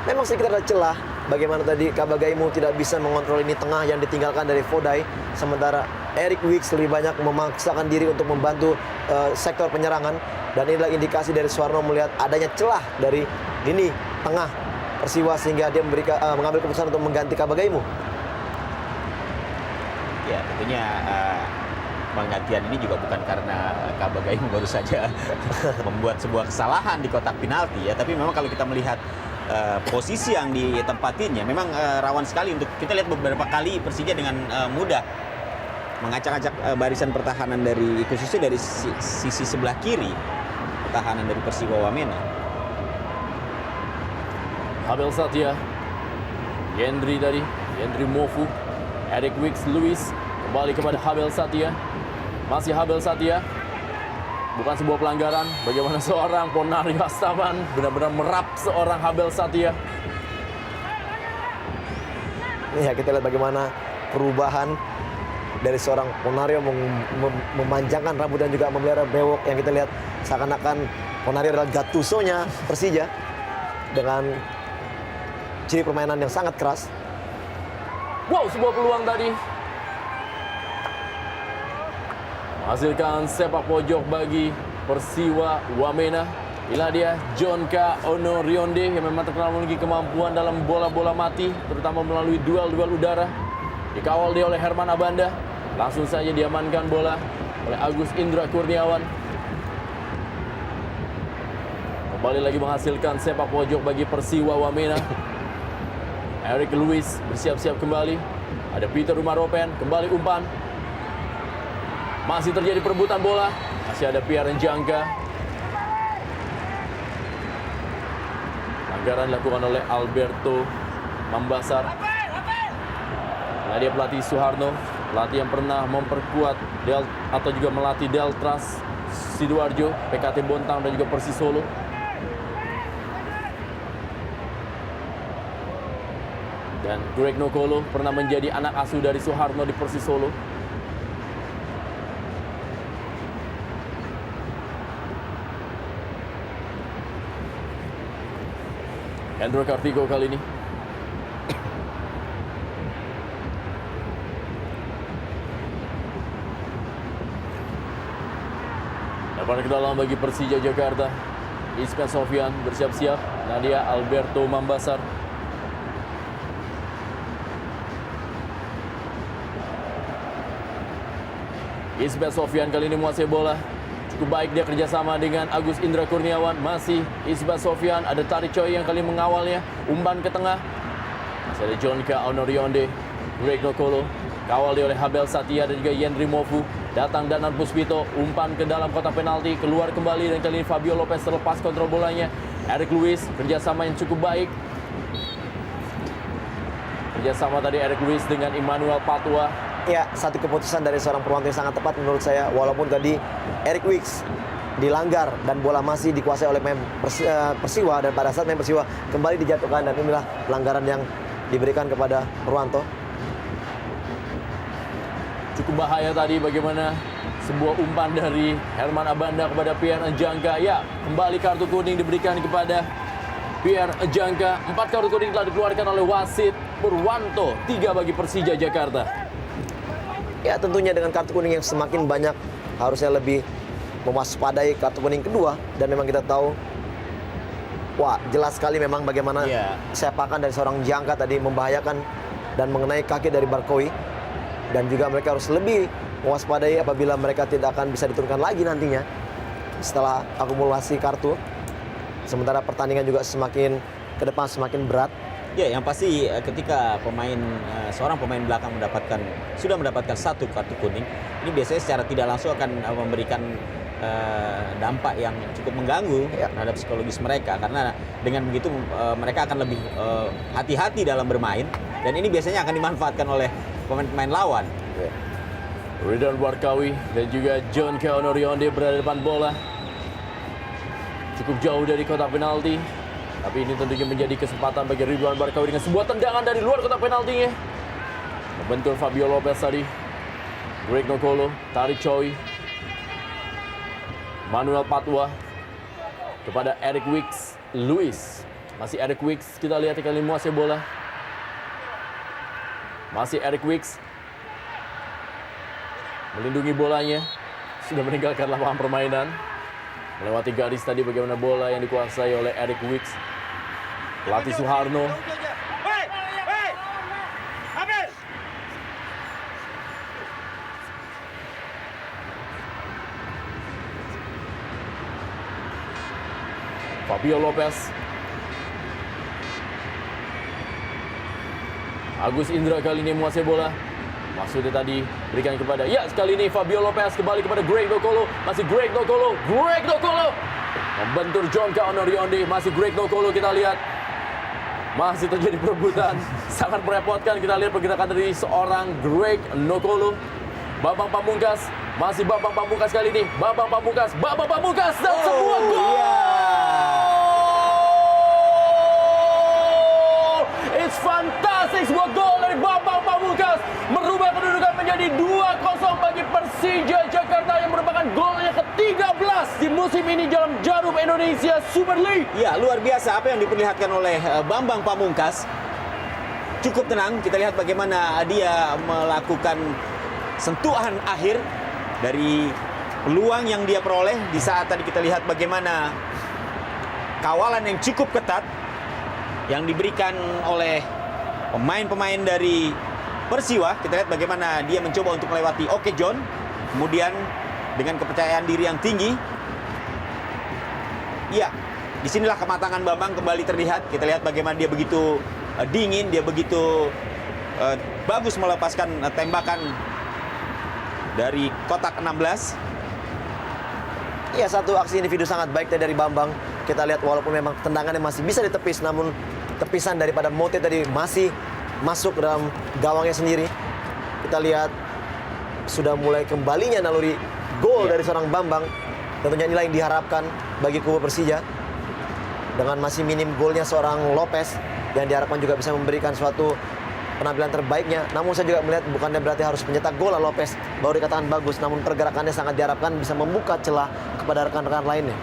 Memang sedikit ada celah. Bagaimana tadi Kabagaimu tidak bisa mengontrol ini tengah yang ditinggalkan dari Fodai. Sementara Eric Wicks lebih banyak memaksakan diri untuk membantu sektor penyerangan. Dan inilah indikasi dari Suharno melihat adanya celah dari lini tengah Persiwa sehingga dia mengambil keputusan untuk mengganti Kabagaimu. Ya, tentunya penggantian ini juga bukan karena Kabagaimu baru saja membuat sebuah kesalahan di kotak penalti ya, tapi memang kalau kita melihat posisi yang ditempatinya memang rawan sekali untuk kita lihat beberapa kali Persija dengan mudah mengacak-acak barisan pertahanan dari khususnya dari sisi sebelah kiri pertahanan dari Persiwa Wamena. Habel Satya, Yendri Mofu, Eric Wicks Lewis kembali kepada Habel Satya. Masih Habel Satya. Bukan sebuah pelanggaran. Bagaimana seorang Ponario Astaman benar-benar merap seorang Habel Satya. Ya, kita lihat bagaimana perubahan dari seorang Ponario memanjangkan rambut dan juga memelihara bewok yang kita lihat seakan-akan Ponario adalah Gattuso-nya Persija dengan ciri permainan yang sangat keras. Wow, sebuah peluang tadi. Menghasilkan sepak pojok bagi Persiwa Wamena. Inilah dia John K. Onorionde yang memang terkenal memiliki kemampuan dalam bola-bola mati, terutama melalui duel-duel udara. Dikawal dia oleh Herman Abanda. Langsung saja diamankan bola oleh Agus Indra Kurniawan. Kembali lagi menghasilkan sepak pojok bagi Persiwa Wamena. Eric Lewis bersiap-siap kembali. Ada Peter Rumaropen, kembali umpan. Masih terjadi perebutan bola. Masih ada Pierre Njangka. Pelanggaran dilakukan oleh Alberto Mambasar. Nah, dia pelatih Suharno, pelatih yang pernah memperkuat atau juga melatih Deltras Sidoarjo, PKT Bontang dan juga Persis Solo. Dan Greg Nokolo pernah menjadi anak asuh dari Suharno di Persis Solo. Hendro Kartiko kali ini. Lebar ke dalam bagi Persija Jakarta. Ismet Sofyan bersiap-siap. Nadia Alberto Mambasar. Ismet Sofyan kali ini menguasai bola. Cukup baik dia kerjasama dengan Agus Indra Kurniawan. Masih Ismet Sofyan. Ada Tari Choi yang kali mengawalnya. Umpan ke tengah. Masih ada John K. Onorionde. Greg Nokolo. Kawal dia oleh Habel Satya dan juga Yendri Mofu. Datang Danan Puspito. Umpan ke dalam kotak penalti. Keluar kembali dan kali ini Fabio Lopez terlepas kontrol bolanya. Eric Lewis. Kerjasama yang cukup baik. Kerjasama tadi Eric Lewis dengan Emmanuel Patua. Ya, satu keputusan dari seorang Purwanto yang sangat tepat menurut saya. Walaupun tadi Eric Wicks dilanggar dan bola masih dikuasai oleh Persiwa. Dan pada saat Persiwa kembali dijatuhkan. Dan inilah pelanggaran yang diberikan kepada Purwanto. cukup bahaya tadi bagaimana sebuah umpan dari Herman Abanda kepada Pierre Njangka. Ya, kembali kartu kuning diberikan kepada Pierre Njangka. 4 kartu kuning telah dikeluarkan oleh wasit Purwanto, 3 bagi Persija Jakarta. Ya tentunya dengan kartu kuning yang semakin banyak harusnya lebih mewaspadai kartu kuning kedua. Dan memang kita tahu, wah jelas sekali memang bagaimana sepakan dari seorang Njangka tadi membahayakan dan mengenai kaki dari Barkoi. Dan juga mereka harus lebih mewaspadai apabila mereka tidak akan bisa diturunkan lagi nantinya setelah akumulasi kartu. Sementara pertandingan juga semakin ke depan semakin berat. Ya, yang pasti ketika seorang pemain belakang sudah mendapatkan 1 kartu kuning, ini biasanya secara tidak langsung akan memberikan dampak yang cukup mengganggu terhadap psikologis mereka, karena dengan begitu mereka akan lebih hati-hati dalam bermain, dan ini biasanya akan dimanfaatkan oleh pemain-pemain lawan. Ridwan Barkawi dan juga John Keonorionde berada di depan bola. Cukup jauh dari kotak penalti. Tapi ini tentunya menjadi kesempatan bagi Ridwan Barkawi dengan sebuah tendangan dari luar kotak penaltinya. Membentur Fabio Lopez tadi. Greg Nokolo, Tarik Choi. Manuel Patwa kepada Eric Wicks. Luis. Masih Eric Wicks. Kita lihat kali menguasai bola. Masih Eric Wicks. Melindungi bolanya. Sudah meninggalkan lapangan permainan. Melewati garis tadi bagaimana bola yang dikuasai oleh Eric Wicks. Pelatih Suharno. Fabio Lopez. Agus Indra kali ini menguasai bola. Maksudnya tadi berikan kepada, ya sekali ini Fabio Lopez kembali kepada Greg Nokolo. Masih Greg Nokolo. Greg Nokolo membentur John Keonorionde. Masih Greg Nokolo, kita lihat. Masih terjadi perebutan. Sangat merepotkan, kita lihat pergerakan dari seorang Greg Nokolo. Bambang Pamungkas. Masih Bambang Pamungkas kali ini. Bambang Pamungkas. Bambang Pamungkas. Dan sebuah gol. It's fantastic. Sebuah gol dari Bambang Pamungkas. Merubah kedudukan menjadi 2-0 bagi Persija Jakarta yang merupakan golnya ke-13 di musim ini dalam Jarum Indonesia Super League. Ya, luar biasa apa yang diperlihatkan oleh Bambang Pamungkas. Cukup tenang, kita lihat bagaimana dia melakukan sentuhan akhir dari peluang yang dia peroleh di saat tadi kita lihat bagaimana kawalan yang cukup ketat yang diberikan oleh pemain-pemain dari Persiwa. Kita lihat bagaimana dia mencoba untuk melewati Oke John. Kemudian dengan kepercayaan diri yang tinggi. Ya, disinilah kematangan Bambang kembali terlihat. Kita lihat bagaimana dia begitu dingin, dia begitu bagus melepaskan tembakan dari kotak 16. Iya, satu aksi individu sangat baik dari Bambang. Kita lihat walaupun memang tendangannya masih bisa ditepis, namun tepisan daripada Mote tadi masih masuk ke dalam gawangnya sendiri. Kita lihat sudah mulai kembalinya naluri gol dari seorang Bambang. Tentunya inilah yang diharapkan bagi kubu Persija. Dengan masih minim golnya seorang Lopez, yang diharapkan juga bisa memberikan suatu penampilan terbaiknya. Namun saya juga melihat bukannya berarti harus pencetak gol Lopez baru dikatakan bagus, namun pergerakannya sangat diharapkan bisa membuka celah kepada rekan-rekan lainnya.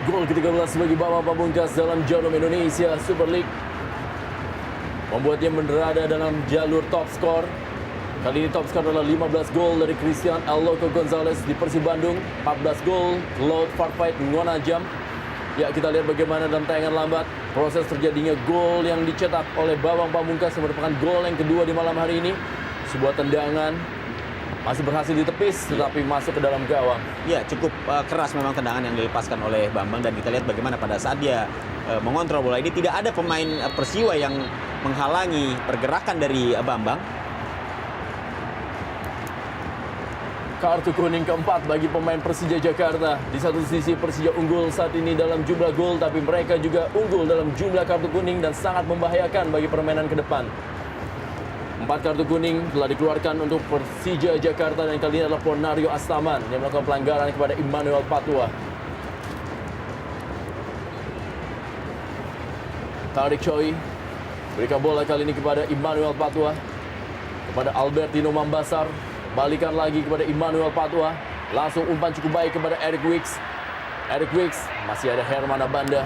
Gol ke-13 bagi Bambang Pamungkas dalam Jarum Indonesia Super League. Membuatnya berada dalam jalur top skor. Kali ini top skor adalah 15 gol dari Christian El Loco Gonzalez di Persib Bandung. 14 gol Laut Farfight Ngonajam. Ya, kita lihat bagaimana dalam tayangan lambat proses terjadinya gol yang dicetak oleh Bambang Pamungkas yang merupakan gol yang kedua di malam hari ini. Sebuah tendangan masih berhasil ditepis tetapi masuk ke dalam gawang. Ya, cukup keras memang tendangan yang dilepaskan oleh Bambang, dan kita lihat bagaimana pada saat dia mengontrol bola ini tidak ada pemain Persiwa yang menghalangi pergerakan dari Bambang. Kartu kuning keempat bagi pemain Persija Jakarta. Di satu sisi Persija unggul saat ini dalam jumlah gol, tapi mereka juga unggul dalam jumlah kartu kuning dan sangat membahayakan bagi permainan ke depan. 4 kartu kuning telah dikeluarkan untuk Persija Jakarta, dan kali ini adalah Ponario Astaman yang melakukan pelanggaran kepada Emmanuel Patwa. Tarik Choi berikan bola kali ini kepada Emmanuel Patwa. kepada Albertino Mambasar. Balikan lagi kepada Emmanuel Patwa. Langsung umpan cukup baik kepada Eric Wicks. Eric Wicks, masih ada Herman Abanda.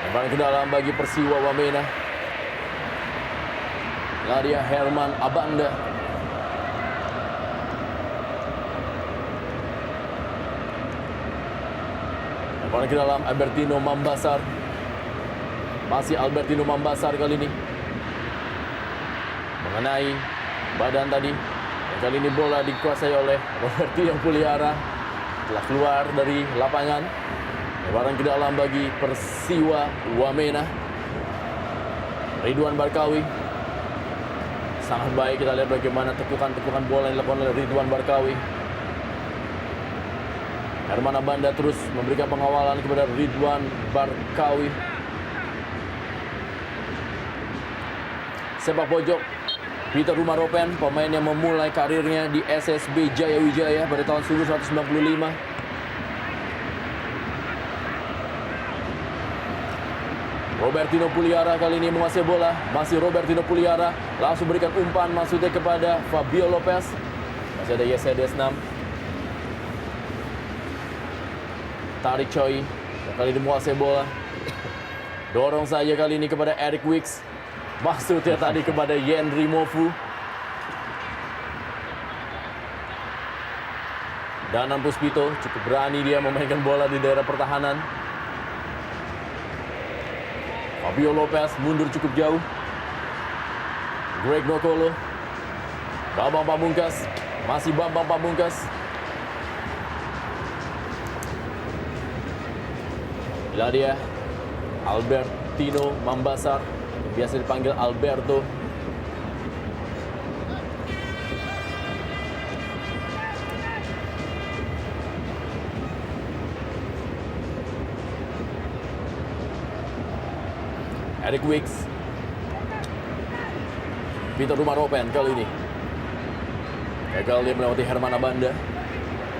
Lemparan ke dalam bagi Persiwa Wamena. Lah dia Herman Abanda. Lemparan ke dalam Albertino Mambasar. Masih Albertino Mambasar kali ini. Mengenai badan tadi. Dan kali ini bola dikuasai oleh Robertino Puliara. Telah keluar dari lapangan. Lemparan ke dalam bagi Persiwa Wamena. Ridwan Barkawi. Sangat baik, kita lihat bagaimana tekukan-tekukan bola yang dilakukan oleh Ridwan Barkawi. Herman Abanda terus memberikan pengawalan kepada Ridwan Barkawi. Sepak pojok Peter Rumaropen, pemain yang memulai karirnya di SSB Jayawijaya pada tahun 1995. Robertino Puliara kali ini menguasai bola. Masih Robertino Puliara. Langsung berikan umpan maksudnya kepada Fabio Lopez. Masih ada Yesaya Desnam. Tarik Choi. Kali ini menguasai bola. Dorong saja kali ini kepada Eric Wicks. Maksudnya tadi kepada Yen Rimofu. Danan Puspito cukup berani dia memainkan bola di daerah pertahanan. Fabio Lopez mundur cukup jauh. Greg Nokolo. Bambang Pamungkas. Masih Bambang Pamungkas. Ila dia Albertino Mambasar. Biasa dipanggil Alberto. Eric Wicks. Peter Rumaropen kali ini. Gagal dia melewati Herman Abanda.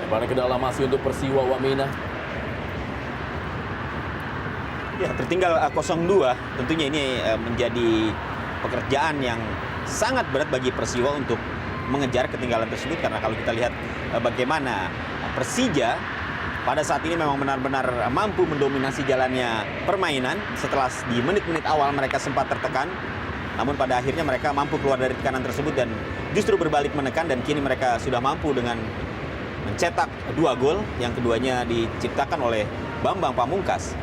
Lemparan ke dalam masih untuk Persiwa Wamena. Ya, tertinggal 0-2. Tentunya ini menjadi pekerjaan yang sangat berat bagi Persiwa untuk mengejar ketinggalan tersebut. Karena kalau kita lihat bagaimana Persija pada saat ini memang benar-benar mampu mendominasi jalannya permainan. Setelah di menit-menit awal mereka sempat tertekan, namun pada akhirnya mereka mampu keluar dari tekanan tersebut dan justru berbalik menekan. Dan kini mereka sudah mampu dengan mencetak 2 gol. Yang keduanya diciptakan oleh Bambang Pamungkas.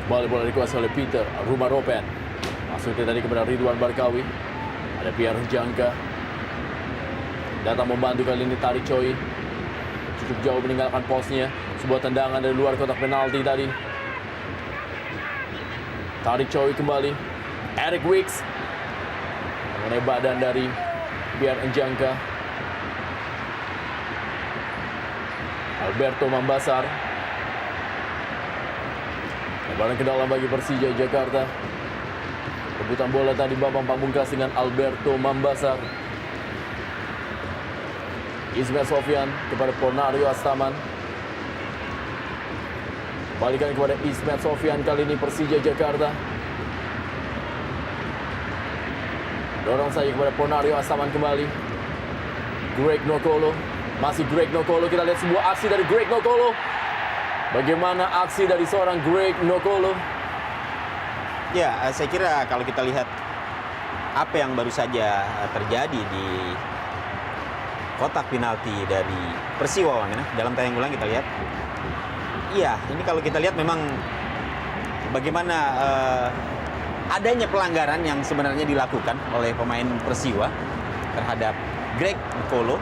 Bola dikuasai oleh Peter Rumaropen. Maksudnya tadi kepada Ridwan Barkawi. Ada Pierre Jangka. Datang membantu kali ini Tarik Choi. Cukup jauh meninggalkan posnya. Sebuah tendangan dari luar kotak penalti tadi. Tarik Choi kembali. Eric Wicks. Mengenai badan dari Pierre Jangka. Alberto Mambasar. Lemparan ke dalam bagi Persija Jakarta. Rebutan bola tadi Bambang Pamungkas dengan Alberto Mambasar. Ismail Sofyan kepada Ponario Astaman. Balikan kepada Ismail Sofyan kali ini Persija Jakarta. Dorong saja kepada Ponario Astaman kembali. Greg Nokolo. Masih Greg Nokolo. Kita lihat sebuah aksi dari Greg Nokolo. Bagaimana aksi dari seorang Greg Nokolo? Ya, saya kira kalau kita lihat apa yang baru saja terjadi di kotak penalti dari Persiwa Wamena, dalam tayang ulang kita lihat. Iya, ini kalau kita lihat memang bagaimana adanya pelanggaran yang sebenarnya dilakukan oleh pemain Persiwa terhadap Greg Nokolo.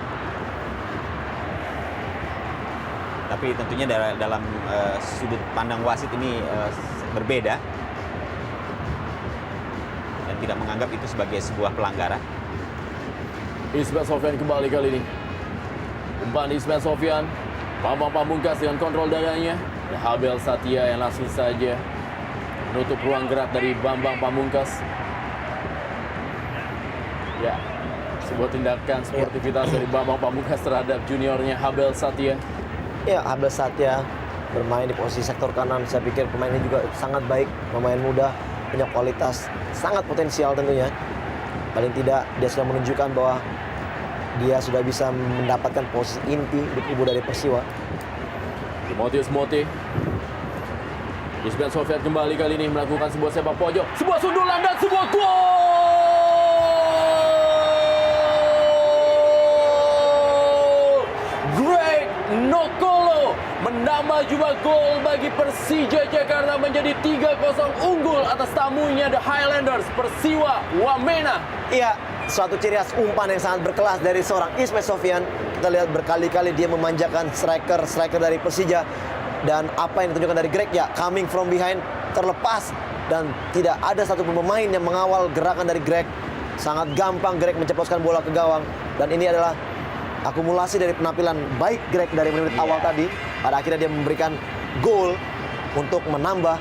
Tapi tentunya dalam sudut pandang wasit ini berbeda dan tidak menganggap itu sebagai sebuah pelanggaran. Ismail Sofyan kembali kali ini. Umpan Ismail Sofyan. Bambang Pamungkas dengan kontrol dadanya. Ada Habel Satya yang langsung saja menutup ruang gerak dari Bambang Pamungkas. Ya, sebuah tindakan sportivitas dari Bambang Pamungkas terhadap juniornya Habel Satya. Ya, Habel Satya bermain di posisi sektor kanan. Saya pikir pemain ini juga sangat baik, pemain muda, punya kualitas, sangat potensial tentunya. Paling tidak dia sudah menunjukkan bahwa dia sudah bisa mendapatkan posisi inti di kubu dari Persiwa. Timotius Mote. Ismet Sofyan kembali kali ini melakukan sebuah sepak pojok, sebuah sundulan dan sebuah gol. Greg Nokolo menambah jumlah gol bagi Persija Jakarta menjadi 3-0 unggul atas tamunya The Highlanders Persiwa Wamena. Iya, suatu ciri khas umpan yang sangat berkelas dari seorang Ismet Sofyan. Kita lihat berkali-kali dia memanjakan striker dari Persija. Dan apa yang ditunjukkan dari Greg ya, coming from behind, terlepas. Dan tidak ada satu pemain yang mengawal gerakan dari Greg. Sangat gampang Greg menceploskan bola ke gawang. Dan ini adalah akumulasi dari penampilan baik Greg dari menit awal tadi. Pada akhirnya dia memberikan gol untuk menambah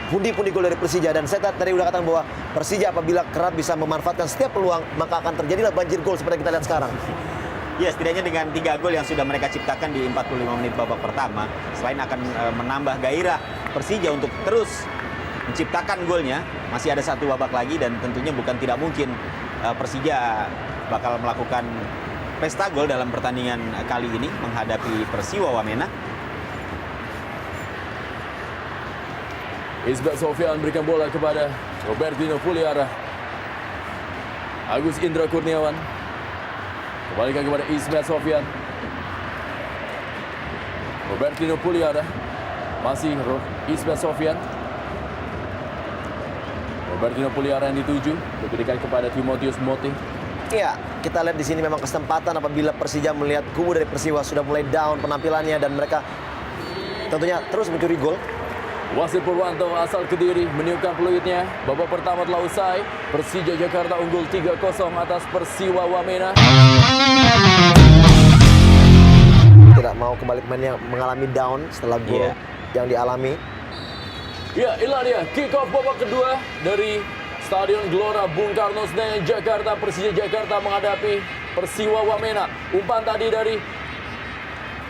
pundi-pundi gol dari Persija. Dan saya tadi udah katakan bahwa Persija apabila kerap bisa memanfaatkan setiap peluang, maka akan terjadilah banjir gol seperti kita lihat sekarang. Ya, setidaknya dengan 3 gol yang sudah mereka ciptakan di 45 menit babak pertama, selain akan menambah gairah Persija untuk terus menciptakan golnya, masih ada 1 babak lagi dan tentunya bukan tidak mungkin Persija bakal melakukan pesta gol dalam pertandingan kali ini menghadapi Persiwa Wamena. Ismet Sofyan berikan bola kepada Robertino Puliara. Agus Indra Kurniawan kembalikan kepada Ismet Sofyan. Robertino Puliara, masih Ismet Sofyan. Robertino Puliara yang dituju, diberikan kepada Timotius Mote. Iya, kita lihat di sini memang kesempatan apabila Persija melihat kubu dari Persiwa sudah mulai down penampilannya dan mereka tentunya terus mencuri gol. Wasit Purwanto asal Kediri meniupkan peluitnya. Babak pertama telah usai. Persija Jakarta unggul 3-0 atas Persiwa Wamena. Tidak mau kembali pemain yang mengalami down setelah gol yang dialami. Ya, inilah dia kick off babak kedua dari Stadion Gelora Bung Karno Senayan Jakarta. Persija Jakarta menghadapi Persiwa Wamena. Umpan tadi dari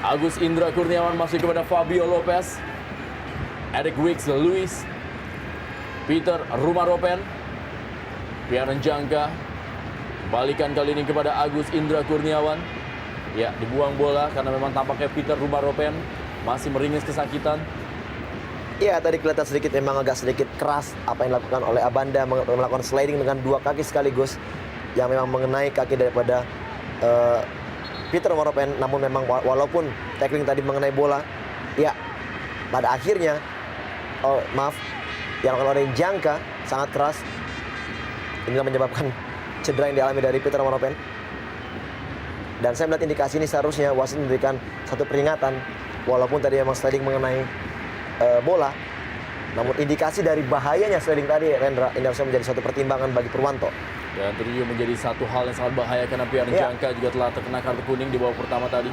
Agus Indra Kurniawan masuk kepada Fabio Lopez, Eric Wicks Luis, Peter Rumaropen, Pierre Njangka. Balikan kali ini kepada Agus Indra Kurniawan. Ya, dibuang bola karena memang tampaknya Peter Rumaropen masih meringis kesakitan. Iya, tadi kelihatan sedikit memang agak sedikit keras apa yang dilakukan oleh Abanda, melakukan sliding dengan 2 kaki sekaligus yang memang mengenai kaki daripada Peter Rumaropen. Namun memang walaupun tackling tadi mengenai bola, ya pada akhirnya yang dilakukan oleh Njangka sangat keras. Inilah menyebabkan cedera yang dialami dari Peter Rumaropen. Dan saya melihat indikasi ini seharusnya wasit memberikan satu peringatan walaupun tadi memang sliding mengenai bola. Namun indikasi dari bahayanya sliding tadi, Rendra, ini harusnya menjadi suatu pertimbangan bagi Purwanto. Dan tentunya menjadi satu hal yang sangat bahaya karena Pierre Njangka juga telah terkena kartu kuning di babak pertama tadi.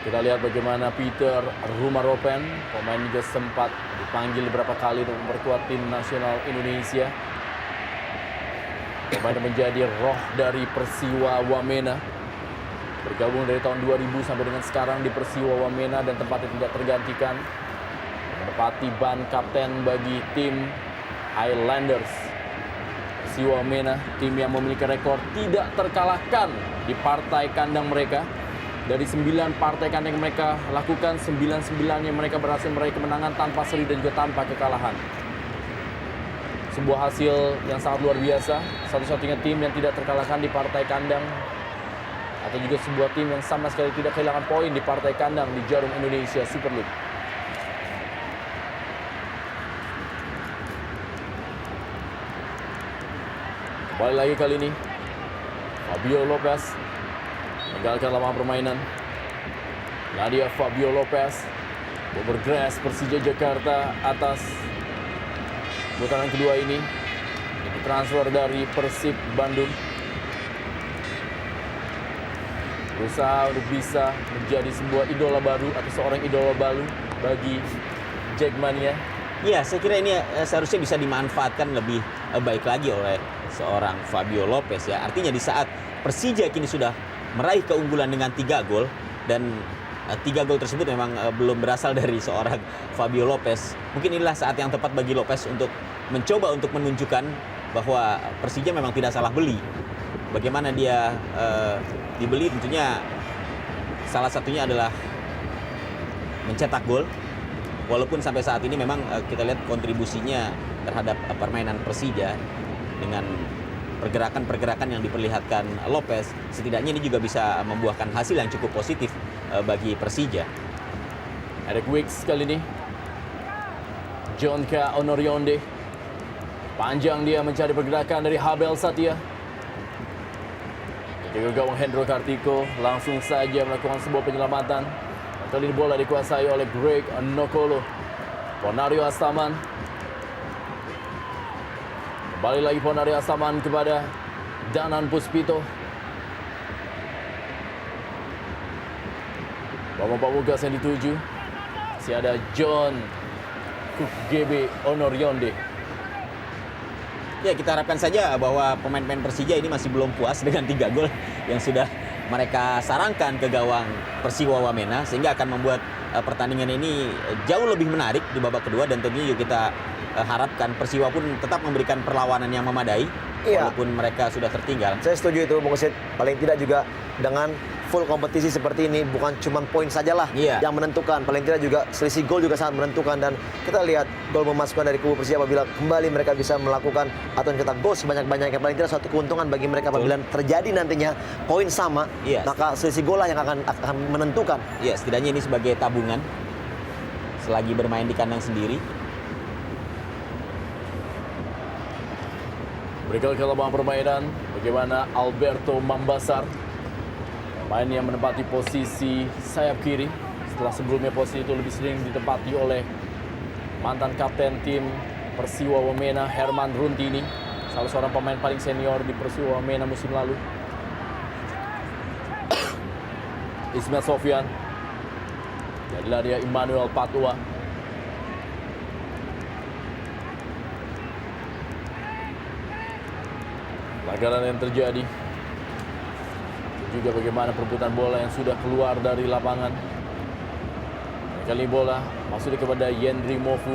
Kita lihat bagaimana Peter Rumaropen, pemain juga sempat dipanggil beberapa kali untuk memperkuat tim nasional Indonesia. Pemain yang menjadi roh dari Persiwa Wamena. Bergabung dari tahun 2000 sampai dengan sekarang di Persiwa Wamena dan tempatnya tidak tergantikan. Menepati ban kapten bagi tim Highlanders. Persiwa Wamena, tim yang memiliki rekor tidak terkalahkan di partai kandang mereka. Dari 9 partai kandang yang mereka lakukan, 9-9-nya mereka berhasil meraih kemenangan tanpa seri dan juga tanpa kekalahan. Sebuah hasil yang sangat luar biasa. Satu-satunya tim yang tidak terkalahkan di partai kandang. Atau juga sebuah tim yang sama sekali tidak kehilangan poin di partai kandang di Jarum Indonesia Super League. Kembali lagi kali ini Fabio Lopez meninggalkan lapangan permainan. Nadia Fabio Lopez bergres Persija Jakarta atas putaran kedua ini. Ini transfer dari Persib Bandung. Berusaha untuk bisa menjadi sebuah idola baru atau seorang idola baru bagi Jackmania. Ya, saya kira ini seharusnya bisa dimanfaatkan lebih baik lagi oleh seorang Fabio Lopez ya. Artinya di saat Persija kini sudah meraih keunggulan dengan 3 gol dan 3 gol tersebut memang belum berasal dari seorang Fabio Lopez. Mungkin inilah saat yang tepat bagi Lopez untuk mencoba untuk menunjukkan bahwa Persija memang tidak salah beli. Bagaimana dia dibeli, tentunya salah satunya adalah mencetak gol. Walaupun sampai saat ini memang kita lihat kontribusinya terhadap permainan Persija dengan pergerakan-pergerakan yang diperlihatkan Lopez, setidaknya ini juga bisa membuahkan hasil yang cukup positif bagi Persija. Eric Wicks kali ini. Jonka Onorionde. Panjang dia mencari pergerakan dari Habel Satya. Jaga gawang Hendro Kartiko langsung saja melakukan sebuah penyelamatan. Kali ini bola dikuasai oleh Greg Nokolo. Ponario Astaman. Kembali lagi Ponario Astaman kepada Danan Puspito. Bambang Pamungkas yang dituju. Masih ada John GB Onorionde. Ya, kita harapkan saja bahwa pemain-pemain Persija ini masih belum puas dengan 3 gol yang sudah mereka sarangkan ke gawang Persiwa Wamena, sehingga akan membuat pertandingan ini jauh lebih menarik di babak kedua, dan tentunya juga kita harapkan Persiwa pun tetap memberikan perlawanan yang memadai walaupun mereka sudah tertinggal. Saya setuju itu, Bung Usit. Paling tidak juga dengan full kompetisi seperti ini, bukan cuma poin sajalah yang menentukan. Paling tidak juga selisih gol juga sangat menentukan. Dan kita lihat gol memasukkan dari kubu Persija apabila kembali mereka bisa melakukan atau mencetak gol sebanyak-banyaknya. Paling tidak suatu keuntungan bagi mereka apabila terjadi nantinya poin sama, maka selisih gol lah yang akan menentukan. Iya, setidaknya ini sebagai tabungan selagi bermain di kandang sendiri. Berikut ke lapangan permainan, bagaimana Alberto Mambasar, pemain yang menempati posisi sayap kiri setelah sebelumnya posisi itu lebih sering ditempati oleh mantan kapten tim Persiwa Wamena Herman Runtini, salah seorang pemain paling senior di Persiwa Wamena musim lalu. Ismail Sofyan, jadilah dia Emmanuel Patua. Pelanggaran yang terjadi, juga bagaimana perebutan bola yang sudah keluar dari lapangan. Kali ini bola masuk kepada Yendri Mofu,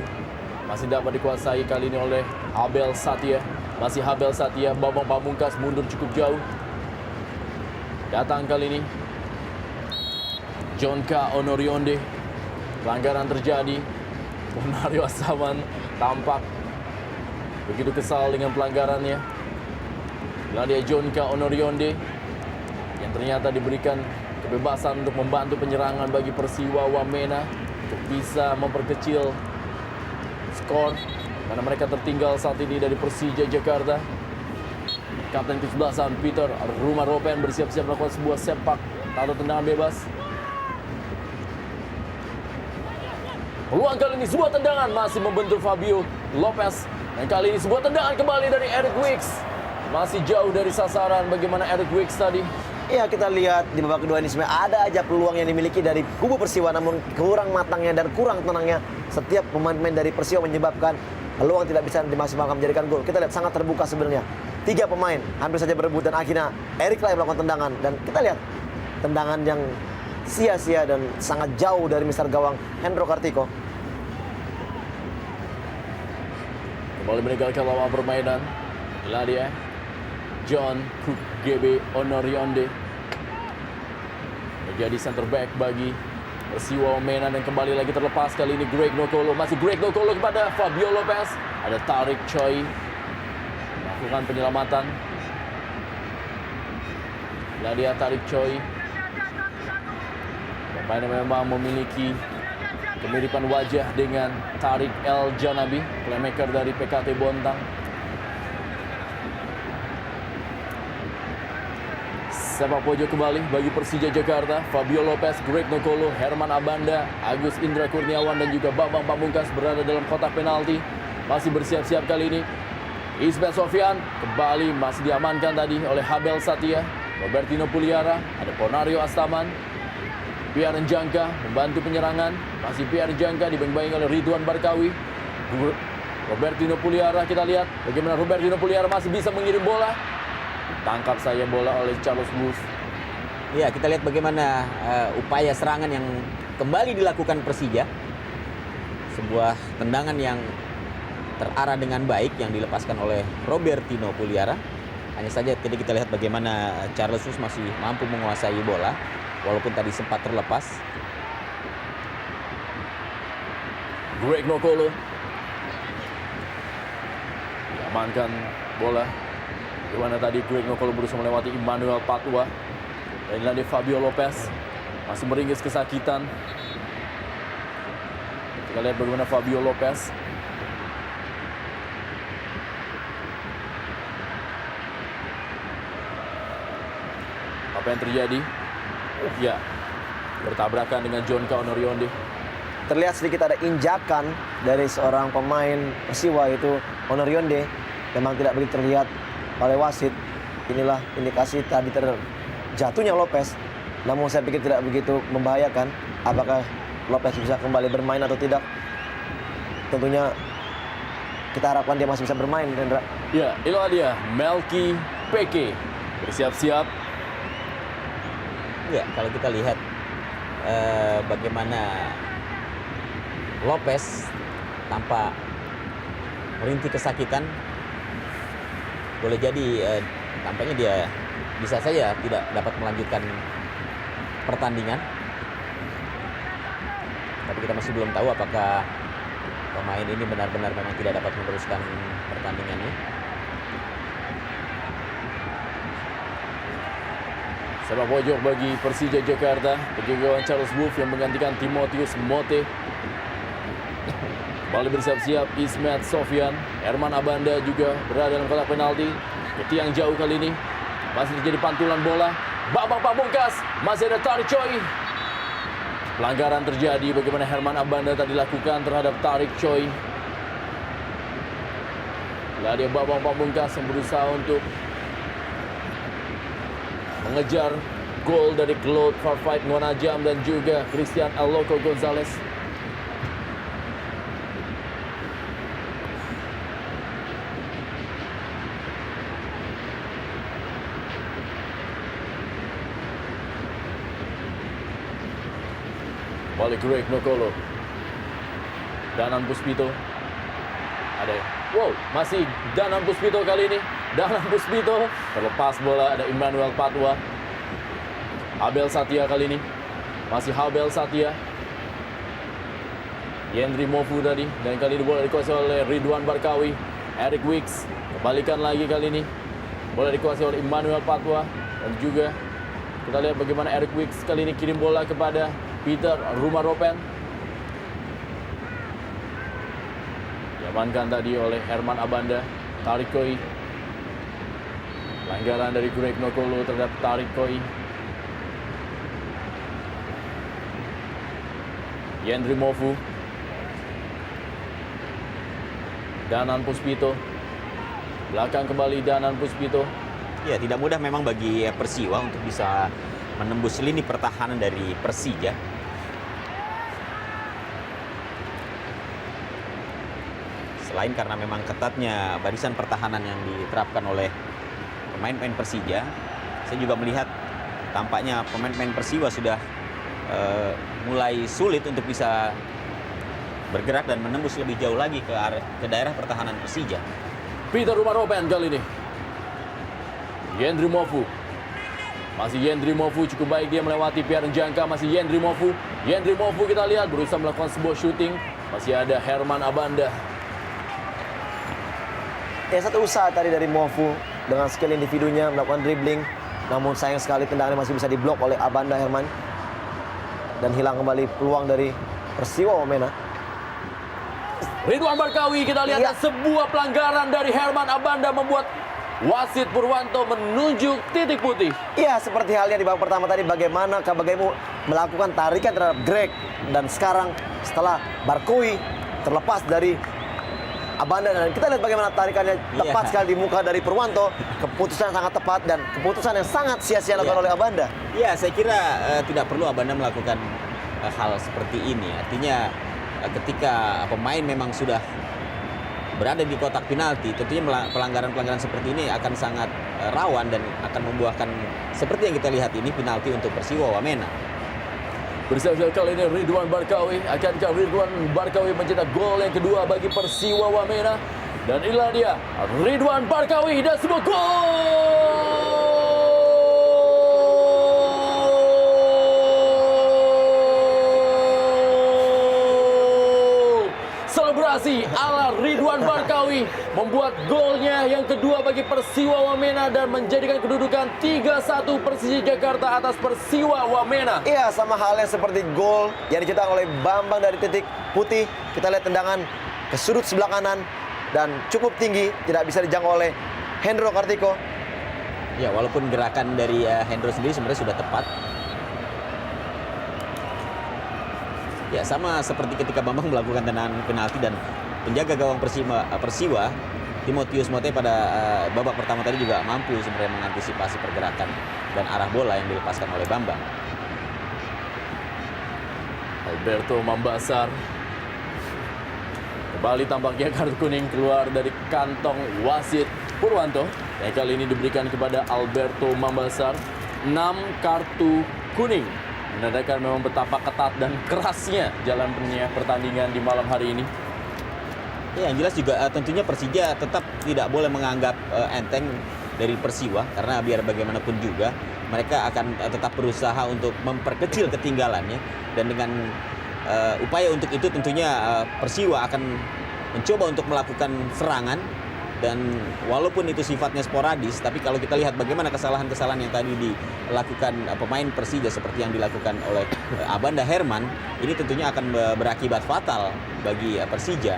masih dapat dikuasai kali ini oleh Habel Satya. Masih Habel Satya, Bambang Pamungkas mundur cukup jauh. Datang kali ini Jonka Onorionde. Pelanggaran terjadi. Ponario Astaman tampak begitu kesal dengan pelanggarannya. Dia Jonka Onorionde yang ternyata diberikan kebebasan untuk membantu penyerangan bagi Persiwa Wamena untuk bisa memperkecil skor karena mereka tertinggal saat ini dari Persija Jakarta. Kapten kesebelasan Peter Rumaropen bersiap-siap melakukan sebuah sepak atau tendangan bebas. Peluang kali ini sebuah tendangan masih membentur Fabio Lopez, dan kali ini sebuah tendangan kembali dari Eric Wicks. Masih jauh dari sasaran. Bagaimana Eric Wicks tadi? Ya, kita lihat di babak kedua ini sebenarnya ada aja peluang yang dimiliki dari kubu Persiwa, namun kurang matangnya dan kurang tenangnya setiap pemain-pemain dari Persiwa menyebabkan peluang tidak bisa dimaksimalkan menjadikan gol. Kita lihat sangat terbuka sebenarnya. 3 pemain hampir saja berebut dan akhirnya Eric lah yang melakukan tendangan, dan kita lihat tendangan yang sia-sia dan sangat jauh dari mister gawang Hendro Kartiko. Kembali meninggalkan lapangan permainan. Inilah dia John Cook GB Onorionde menjadi center back bagi Persiwa Wamena, dan kembali lagi terlepas kali ini Greg Nokolo. Masih Greg Nokolo kepada Fabio Lopez. Ada Tarik Choi melakukan penyelamatan. Nah, dia Tarik Choi, pemain yang memang memiliki kemiripan wajah dengan Tarik El Janabi, playmaker dari PKT Bontang. Sepak pojok kembali bagi Persija Jakarta. Fabio Lopez, Greg Nokolo, Herman Abanda, Agus Indra Kurniawan, dan juga Bambang Pamungkas berada dalam kotak penalti. Masih bersiap-siap kali ini. Ismail Sofyan kembali masih diamankan tadi oleh Habel Satya. Robertino Puliara, ada Ponario Astaman. Pierre Njangka membantu penyerangan. Masih Pierre Njangka dibantu oleh Ridwan Barkawi. Robertino Puliara, kita lihat bagaimana Robertino Puliara masih bisa mengirim bola. Tangkap saya bola oleh Charles Wolf. Ya, kita lihat bagaimana upaya serangan yang kembali dilakukan Persija. Sebuah tendangan yang terarah dengan baik yang dilepaskan oleh Robertino Puliara. Hanya saja tadi kita lihat bagaimana Charles Hughes masih mampu menguasai bola walaupun tadi sempat terlepas. Greg Nokolo diamankan bola. Di mana tadi Greg Nokolo berusaha melewati Emmanuel Patua. Dan inilah Fabio Lopez masih meringis kesakitan. Kita lihat bagaimana Fabio Lopez. Apa yang terjadi? Ya, bertabrakan dengan John Kaonorionde. Terlihat sedikit ada injakan dari seorang pemain Persiwa itu Onorionde. Memang tidak begitu terlihat oleh wasit. Inilah indikasi tadi terjatuhnya Lopez. Namun saya pikir tidak begitu membahayakan. Apakah Lopez bisa kembali bermain atau tidak? Tentunya kita harapkan dia masih bisa bermain, Hendra. Ya, inilah dia Melki Peke bersiap-siap. Ya, kalau kita lihat bagaimana Lopez tampak merintih kesakitan, boleh jadi tampaknya dia bisa saja tidak dapat melanjutkan pertandingan. Tapi kita masih belum tahu apakah pemain ini benar-benar memang tidak dapat meneruskan pertandingannya. Sepak pojok bagi Persija Jakarta, penjagaan Charles Wolf yang menggantikan Timotius Mote. Kembali bersiap-siap Ismet Sofyan. Herman Abanda juga berada dalam kotak penalti. Ke tiang jauh kali ini. Masih terjadi pantulan bola. Babak Pamungkas. Masih ada Tarik Choi. Pelanggaran terjadi bagaimana Herman Abanda tadi lakukan terhadap Tarik Choi. Lah dia Babak Pamungkas yang berusaha untuk mengejar gol dari Claude Farfight Ngonajam dan juga Christian Aloko Gonzalez. Balik Greg Nokolo. Danan Puspito. Ada. Wow, masih Danan Puspito kali ini. Danan Puspito terlepas bola, ada Emmanuel Patua. Abel Satya kali ini. Masih Abel Satya. Yendri Mofu tadi, dan kali ini bola dikuasai oleh Ridwan Barkawi. Eric Wicks kembalikan lagi kali ini. Bola dikuasai oleh Emmanuel Patua, dan juga kita lihat bagaimana Eric Wicks kali ini kirim bola kepada Peter Rumaropen. Diamankan tadi oleh Herman Abanda. Tarik Koi. Pelanggaran dari Greg Nokolo terhadap Tarik Koi. Yendri Mofu. Danan Puspito. Belakang kembali Danan Puspito. Ya, tidak mudah memang bagi Persiwa untuk bisa menembus lini pertahanan dari Persija. Selain karena memang ketatnya barisan pertahanan yang diterapkan oleh pemain-pemain Persija, saya juga melihat tampaknya pemain-pemain Persiwa sudah mulai sulit untuk bisa bergerak dan menembus lebih jauh lagi ke daerah pertahanan Persija. Peter Rumaropen kali ini. Yendri Mofu. Masih Yendri Mofu, cukup baik dia melewati Pierre Njangka. Masih Yendri Mofu. Yendri Mofu kita lihat berusaha melakukan sebuah shooting. Masih ada Herman Abanda. Ya, satu usaha tadi dari Mofu dengan skill individunya melakukan dribbling. Namun sayang sekali tendangannya masih bisa diblok oleh Abanda Herman. Dan hilang kembali peluang dari Persiwa Wamena. Ridwan Barkawi kita lihat Iya. sebuah pelanggaran dari Herman Abanda membuat wasit Purwanto menunjuk titik putih. Iya, seperti halnya di babak pertama tadi bagaimana Kabagaimu melakukan tarikan terhadap Greg. Dan sekarang setelah Barkoi terlepas dari Abanda, dan kita lihat bagaimana tarikannya tepat sekali di muka dari Purwanto. Keputusan yang sangat tepat dan keputusan yang sangat sia-sia dilakukan oleh Abanda. Ya, saya kira tidak perlu Abanda melakukan hal seperti ini. Artinya ketika pemain memang sudah berada di kotak penalti, tentunya pelanggaran-pelanggaran seperti ini akan sangat rawan dan akan membuahkan seperti yang kita lihat ini penalti untuk Persiwa Wamena. Bersiap-siap kali ini Ridwan Barkawi. Akankah Ridwan Barkawi mencetak gol yang kedua bagi Persiwa Wamena? Dan inilah dia Ridwan Barkawi dan sebuah gol! Selebrasi ala Ridwan Barkawi membuat golnya yang kedua bagi Persiwa Wamena dan menjadikan kedudukan 3-1 Persija Jakarta atas Persiwa Wamena. Iya, sama halnya seperti gol yang dicetak oleh Bambang dari titik putih. Kita lihat tendangan ke sudut sebelah kanan dan cukup tinggi, tidak bisa dijangkau oleh Hendro Kartiko. Ya, walaupun gerakan dari Hendro sendiri sebenarnya sudah tepat. Ya, sama seperti ketika Bambang melakukan tendangan penalti dan penjaga gawang Persiwa Timotius Mote pada babak pertama tadi juga mampu sebenarnya mengantisipasi pergerakan dan arah bola yang dilepaskan oleh Bambang. Alberto Mambasar. Kembali tampaknya kartu kuning keluar dari kantong wasit Purwanto. Yang kali ini diberikan kepada Alberto Mambasar. 6 kartu kuning. Menandakan memang betapa ketat dan kerasnya jalannya pertandingan di malam hari ini. Ya, yang jelas juga tentunya Persija tetap tidak boleh menganggap enteng dari Persiwa, karena biar bagaimanapun juga mereka akan tetap berusaha untuk memperkecil ketinggalannya, dan dengan upaya untuk itu tentunya Persiwa akan mencoba untuk melakukan serangan. Dan walaupun itu sifatnya sporadis, tapi kalau kita lihat bagaimana kesalahan-kesalahan yang tadi dilakukan pemain Persija seperti yang dilakukan oleh Abanda Herman, ini tentunya akan berakibat fatal bagi Persija.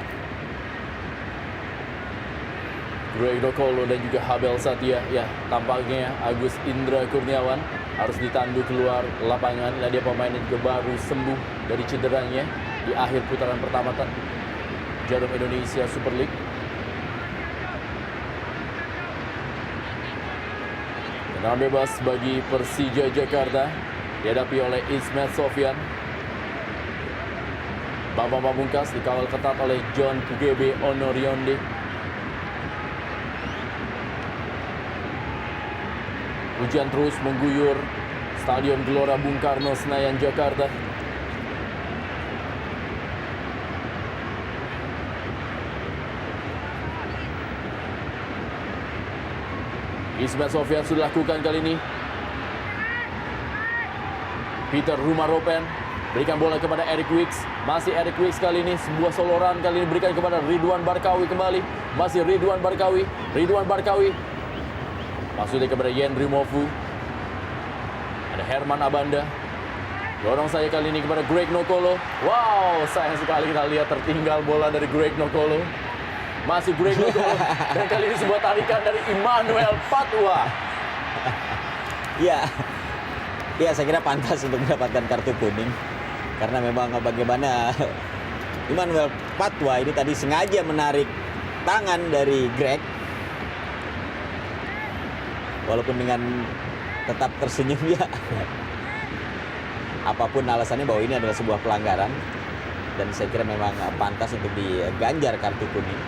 Greg Nokolo dan juga Habel Satya, ya tampaknya Agus Indra Kurniawan harus ditandu keluar lapangan. Nah, dia pemain yang juga baru sembuh dari cederanya di akhir putaran pertama Jarum Indonesia Super League. Tendangan bebas bagi Persija Jakarta dihadapi oleh Ismet Sofyan. Bambang Pamungkas dikawal ketat oleh John Pugebe Onorionde. Hujan terus mengguyur Stadion Gelora Bung Karno Senayan Jakarta. Ismet Sofyan sudah lakukan kali ini. Peter Rumaropen berikan bola kepada Eric Wicks. Masih Eric Wicks kali ini. Sebuah soloran kali ini berikan kepada Ridwan Barkawi kembali. Masih Ridwan Barkawi. Ridwan Barkawi. Maksudnya kepada Yendri Mofu. Ada Herman Abanda. Dorong saya kali ini kepada Greg Nokolo. Wow, sayang sekali kita lihat tertinggal bola dari Greg Nokolo. Masih Greg Nokolo. Dan kali ini sebuah tarikan dari Emmanuel Patwa. Ya, saya kira pantas untuk mendapatkan kartu kuning. Karena memang bagaimana Emmanuel Patwa ini tadi sengaja menarik tangan dari Greg. Walaupun dengan tetap tersenyum ya. Apapun alasannya bahwa ini adalah sebuah pelanggaran. Dan saya kira memang pantas untuk diganjar kartu kuning.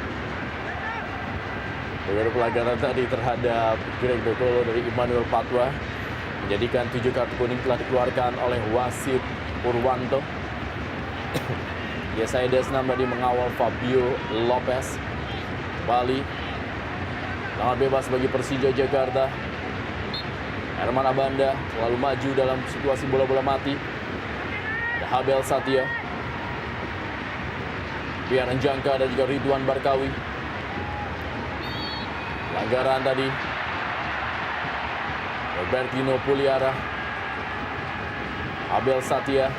Dengan pelanggaran tadi terhadap Greg Nokolo dari Emmanuel Patwa menjadikan 7 kartu kuning telah dikeluarkan oleh wasit Purwanto. Yesaya Desnam tadi mengawal Fabio Lopez. Bali. Tendangan bebas bagi Persija Jakarta. Herman Abanda selalu maju dalam situasi bola-bola mati. Ada Habel Satya. Piaran Jangka dan juga Ridwan Barkawi. Pelanggaran tadi Robertino Puliara, Abel Satya.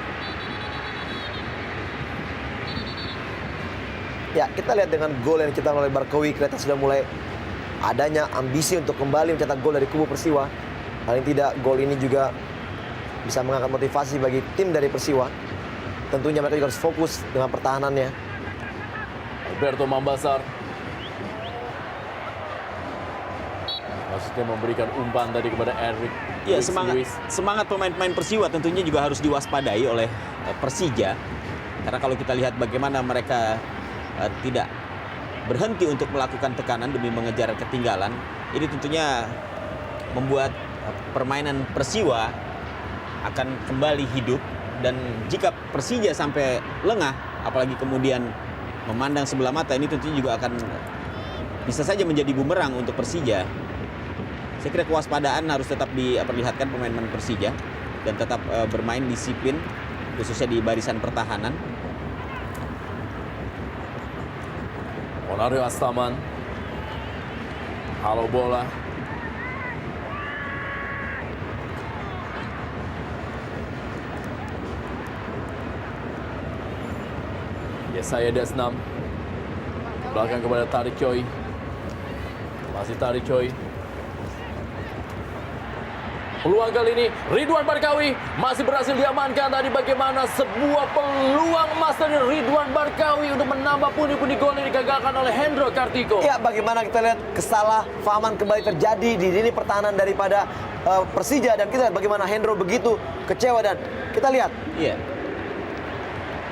Ya, kita lihat dengan gol yang dicetak oleh Barkawi, kelihatan sudah mulai adanya ambisi untuk kembali mencetak gol dari kubu Persiwa. Paling tidak gol ini juga bisa mengangkat motivasi bagi tim dari Persiwa. Tentunya mereka juga harus fokus dengan pertahanannya. Alberto Mambasar maksudnya memberikan umpan tadi kepada Eric. Ya, semangat pemain-pemain Persiwa tentunya juga harus diwaspadai oleh Persija. Karena kalau kita lihat bagaimana mereka tidak berhenti untuk melakukan tekanan demi mengejar ketinggalan. Ini tentunya membuat permainan Persiwa akan kembali hidup, dan jika Persija sampai lengah, apalagi kemudian memandang sebelah mata, ini tentunya juga akan bisa saja menjadi bumerang untuk Persija. Saya kira kewaspadaan harus tetap diperlihatkan pemain-pemain Persija dan tetap bermain disiplin, khususnya di barisan pertahanan. Onario Astaman. Halo bola. Yesaya Desnam. Belakang kepada Tarik Choi. Masih Tarik Choi. Peluang kali ini Ridwan Barkawi masih berhasil diamankan. Tadi bagaimana sebuah peluang emas dari Ridwan Barkawi untuk menambah pundi-pundi gol yang digagalkan oleh Hendro Kartiko. Ya, bagaimana kita lihat kesalahpahaman kembali terjadi di lini pertahanan daripada Persija, dan kita lihat bagaimana Hendro begitu kecewa, dan kita lihat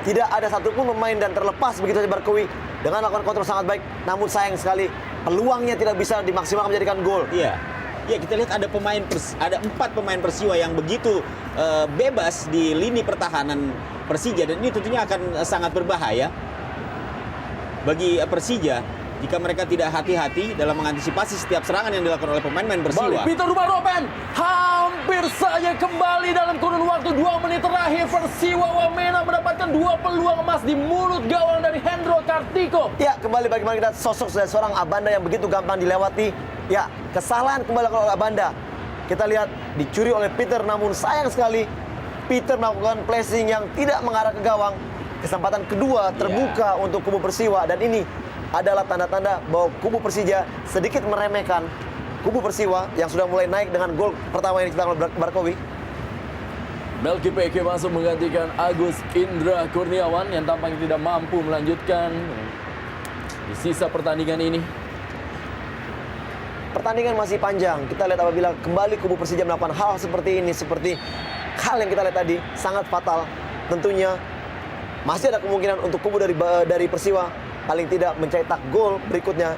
tidak ada satupun pemain dan terlepas begitu saja Barkawi dengan melakukan kontrol sangat baik, namun sayang sekali peluangnya tidak bisa dimaksimalkan menjadikan gol. Ya, kita lihat ada 4 pemain Persiwa yang begitu bebas di lini pertahanan Persija, dan ini tentunya akan sangat berbahaya bagi Persija jika mereka tidak hati-hati dalam mengantisipasi setiap serangan yang dilakukan oleh pemain-pemain Persiwa. Peter Rumaropen hampir saja kembali dalam kurun waktu 2 menit terakhir. Persiwa Wamena mendapatkan 2 peluang emas di mulut gawang dari Hendro Kartiko. Ya, kembali bagaimana kita sosok dari seorang Abanda yang begitu gampang dilewati. Ya, kesalahan kembali oleh Abanda. Kita lihat dicuri oleh Peter, namun sayang sekali Peter melakukan placing yang tidak mengarah ke gawang. Kesempatan kedua terbuka untuk kubu Persiwa, dan ini adalah tanda-tanda bahwa kubu Persija sedikit meremehkan kubu Persiwa yang sudah mulai naik dengan gol pertama yang diciptakan oleh Barkawi. Melki Peke masuk menggantikan Agus Indra Kurniawan yang tampaknya tidak mampu melanjutkan di sisa pertandingan ini. Pertandingan masih panjang. Kita lihat apabila kembali kubu Persija melakukan hal seperti ini, seperti hal yang kita lihat tadi, sangat fatal. Tentunya masih ada kemungkinan untuk kubu dari Persiwa paling tidak mencetak gol berikutnya.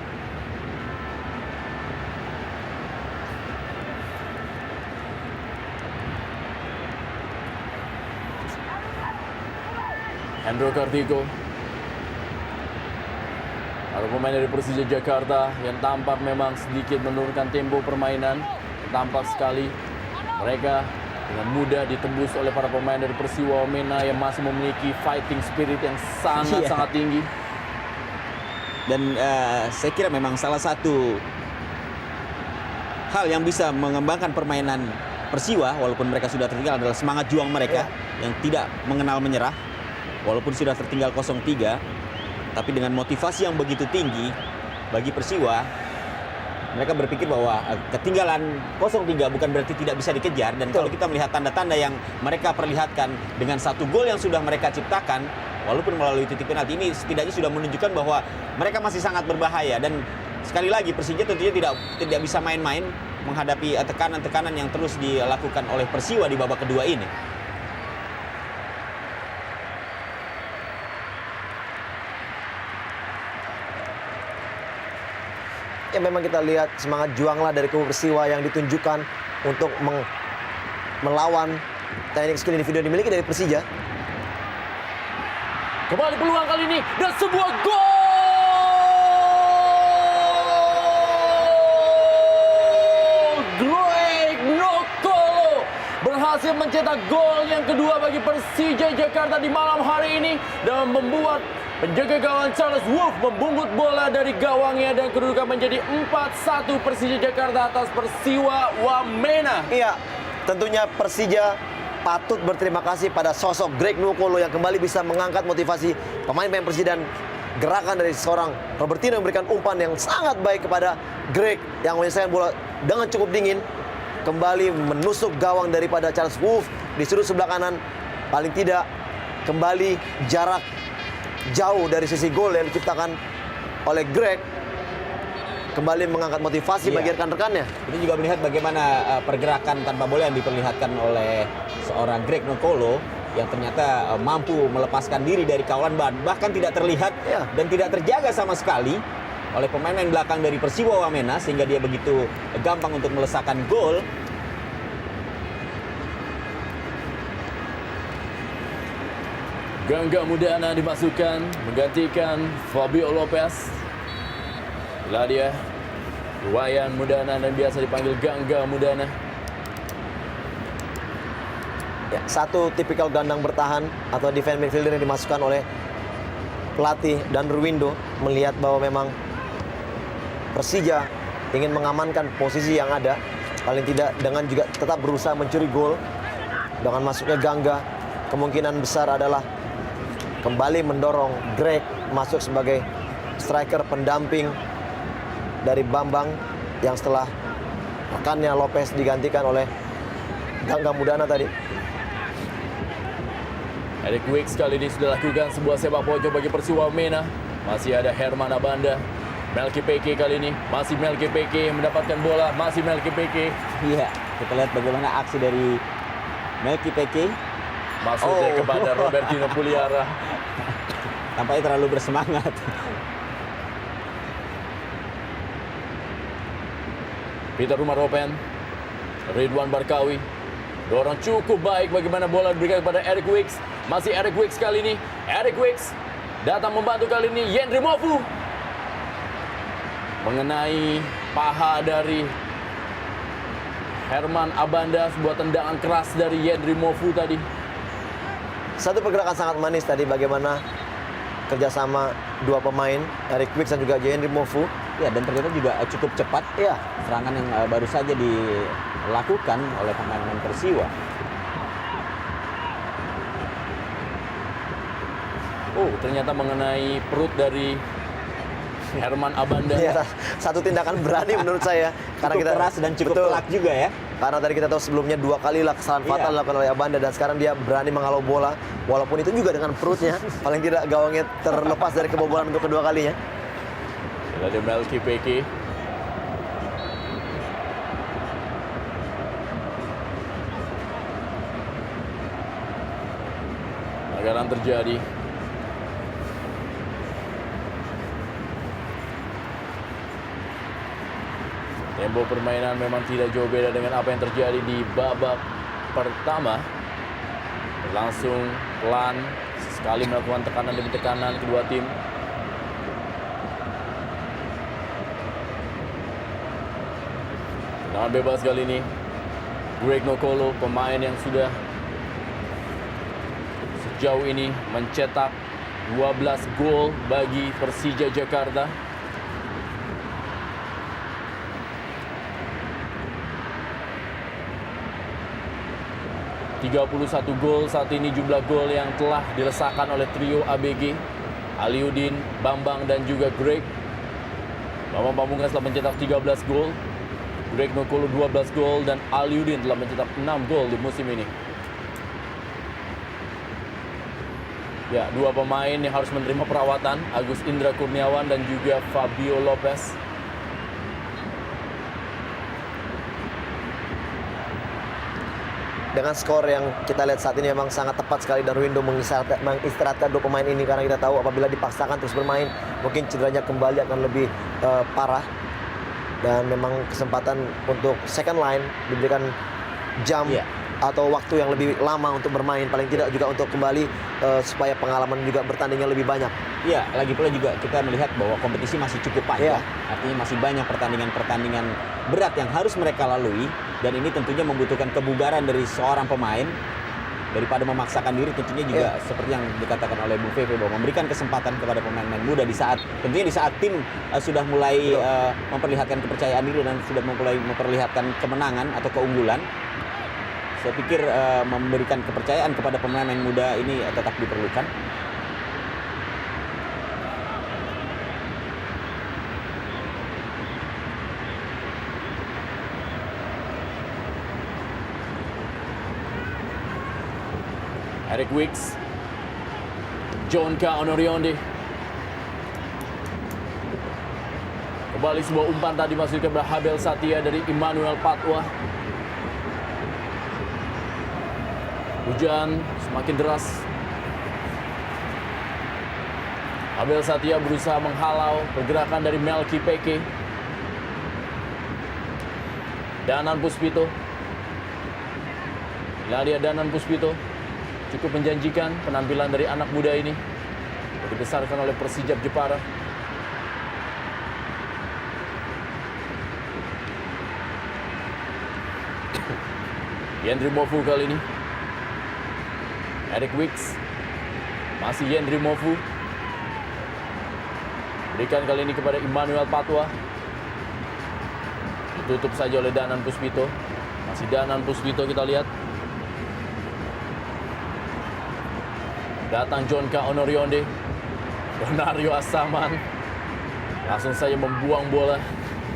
Hendro Kartiko. Ada pemain dari Persija Jakarta yang tampak memang sedikit menurunkan tempo permainan. Tampak sekali mereka dengan mudah ditembus oleh para pemain dari Persiwa Wamena yang masih memiliki fighting spirit yang sangat tinggi. Dan saya kira memang salah satu hal yang bisa mengembangkan permainan Persiwa walaupun mereka sudah tertinggal adalah semangat juang mereka yang tidak mengenal menyerah. Walaupun sudah tertinggal 0-3, tapi dengan motivasi yang begitu tinggi bagi Persiwa, mereka berpikir bahwa ketinggalan 0-3 bukan berarti tidak bisa dikejar. Dan kalau kita melihat tanda-tanda yang mereka perlihatkan dengan 1 gol yang sudah mereka ciptakan, walaupun melalui titik penalti, ini setidaknya sudah menunjukkan bahwa mereka masih sangat berbahaya. Dan sekali lagi Persija tentunya tidak bisa main-main menghadapi tekanan-tekanan yang terus dilakukan oleh Persiwa di babak kedua ini. Ya, memang kita lihat semangat juanglah dari kubu Persiwa yang ditunjukkan untuk melawan teknik skill individu yang dimiliki dari Persija. Kembali peluang kali ini dan sebuah gol. Greg Nokolo berhasil mencetak gol yang kedua bagi Persija Jakarta di malam hari ini dan membuat penjaga gawang Charles Wolf membungkut bola dari gawangnya dan kedudukan menjadi 4-1 Persija Jakarta atas Persiwa Wamena. Iya, tentunya Persija patut berterima kasih pada sosok Greg Nokolo yang kembali bisa mengangkat motivasi pemain-pemain Persija dan gerakan dari seorang Robertino yang memberikan umpan yang sangat baik kepada Greg yang menyelesaikan bola dengan cukup dingin, kembali menusuk gawang daripada Charles Wolf di sudut sebelah kanan. Paling tidak kembali jarak jauh dari sisi gol yang diciptakan oleh Greg, kembali mengangkat motivasi bagi rekan-rekannya. Ini juga melihat bagaimana pergerakan tanpa bola yang diperlihatkan oleh seorang Greg Nokolo yang ternyata mampu melepaskan diri dari kawan, bahkan tidak terlihat dan tidak terjaga sama sekali oleh pemain belakang dari Persiwa Wamena sehingga dia begitu gampang untuk melesakkan gol. Gangga Mudana dimasukkan menggantikan Fabio Lopez. Itulah dia Wayan Mudana dan biasa dipanggil Gangga Mudana. Ya, satu tipikal gelandang bertahan atau defense midfielder yang dimasukkan oleh pelatih dan Ruwindo melihat bahwa memang Persija ingin mengamankan posisi yang ada, paling tidak dengan juga tetap berusaha mencuri gol. Dengan masuknya Gangga, kemungkinan besar adalah kembali mendorong Greg masuk sebagai striker pendamping dari Bambang yang setelah rekannya Lopez digantikan oleh Gangga Mudana tadi. Eric Wicks kali ini sudah lakukan sebuah sepak pojok bagi Persiwa Wamena. Masih ada Herman Abanda. Melki Peke kali ini. Masih Melki Peke yang mendapatkan bola. Masih Melki Peke. Iya, kita lihat bagaimana aksi dari Melki Peke. Masuknya kepada Robertino Puliara. Tampaknya terlalu bersemangat. Peter Rumaropen. Ridwan Barkawi. Dorong cukup baik bagaimana bola diberikan kepada Eric Wicks. Masih Eric Wicks kali ini. Eric Wicks datang membantu kali ini. Yendri Mofu mengenai paha dari Herman Abanda. Sebuah tendangan keras dari Yendri Mofu tadi. Satu pergerakan sangat manis tadi bagaimana kerjasama dua pemain, Eric Wicks dan juga Yendri Mofu. Ya, dan ternyata juga cukup cepat. Ya, Serangan yang baru saja dilakukan oleh pemain-pemain Persiwa. Oh, ternyata mengenai perut dari Herman Abanda. ya, satu tindakan berani menurut saya. Karena Cukup kita keras dan cukup betul, telak juga ya. karena tadi kita tahu sebelumnya 2 kali lah kesalahan fatal Iya. dilakukan oleh Abanda dan sekarang dia berani menghalau bola walaupun itu juga dengan perutnya. Paling tidak gawangnya terlepas dari kebobolan untuk kedua kalinya. Ada Melki Peke. Pelanggaran terjadi. Tempo permainan memang tidak jauh beda dengan apa yang terjadi di babak pertama. Berlangsung pelan, sekali melakukan tekanan demi tekanan kedua tim. Tendangan bebas kali ini. Greg Nokolo, pemain yang sudah sejauh ini mencetak 12 gol bagi Persija Jakarta. (31 gol saat ini jumlah gol yang telah dilesakan oleh trio ABG. Aliudin, Bambang dan juga Greg. Bambang Pamungkas telah mencetak 13 gol. Greg Nokolo 12 gol dan Aliudin telah mencetak 6 gol di musim ini. Ya, dua pemain yang harus menerima perawatan, Agus Indra Kurniawan dan juga Fabio Lopez. Dengan skor yang kita lihat saat ini memang sangat tepat sekali Darwindo mengistirahatkan dua pemain ini karena kita tahu apabila dipaksakan terus bermain mungkin cederanya kembali akan lebih parah. Dan memang kesempatan untuk second line diberikan jam atau waktu yang lebih lama untuk bermain, paling tidak juga untuk kembali supaya pengalaman juga bertandingnya lebih banyak. Iya, lagi pula juga kita melihat bahwa kompetisi masih cukup panjang. Iya. Artinya masih banyak pertandingan-pertandingan berat yang harus mereka lalui. Dan ini tentunya membutuhkan kebugaran dari seorang pemain. Daripada memaksakan diri, tentunya juga seperti yang dikatakan oleh Bung Fefe bahwa memberikan kesempatan kepada pemain-pemain muda di saat tentunya di saat tim sudah mulai memperlihatkan kepercayaan diri dan sudah mulai memperlihatkan kemenangan atau keunggulan. Saya pikir memberikan kepercayaan kepada pemain-pemain muda ini tetap diperlukan. Eric Wicks, John K. Honorionde. Kembali sebuah umpan tadi masuk ke Habel Satya dari Emmanuel Patwa. Hujan semakin deras. Abel Satya berusaha menghalau pergerakan dari Melki Peke. Danan Puspito. Iladia Danan Puspito. Cukup menjanjikan penampilan dari anak muda ini. Dibesarkan oleh Persijap Jepara. Yendri Mofu kali ini. Eric Wicks. Masih Yendri Mofu. Berikan kali ini kepada Emmanuel Patwa. Ditutup saja oleh Danan Puspito. Masih Danan Puspito kita lihat. Datang John K. Onorionde. Donario Asaman. Langsung saja membuang bola.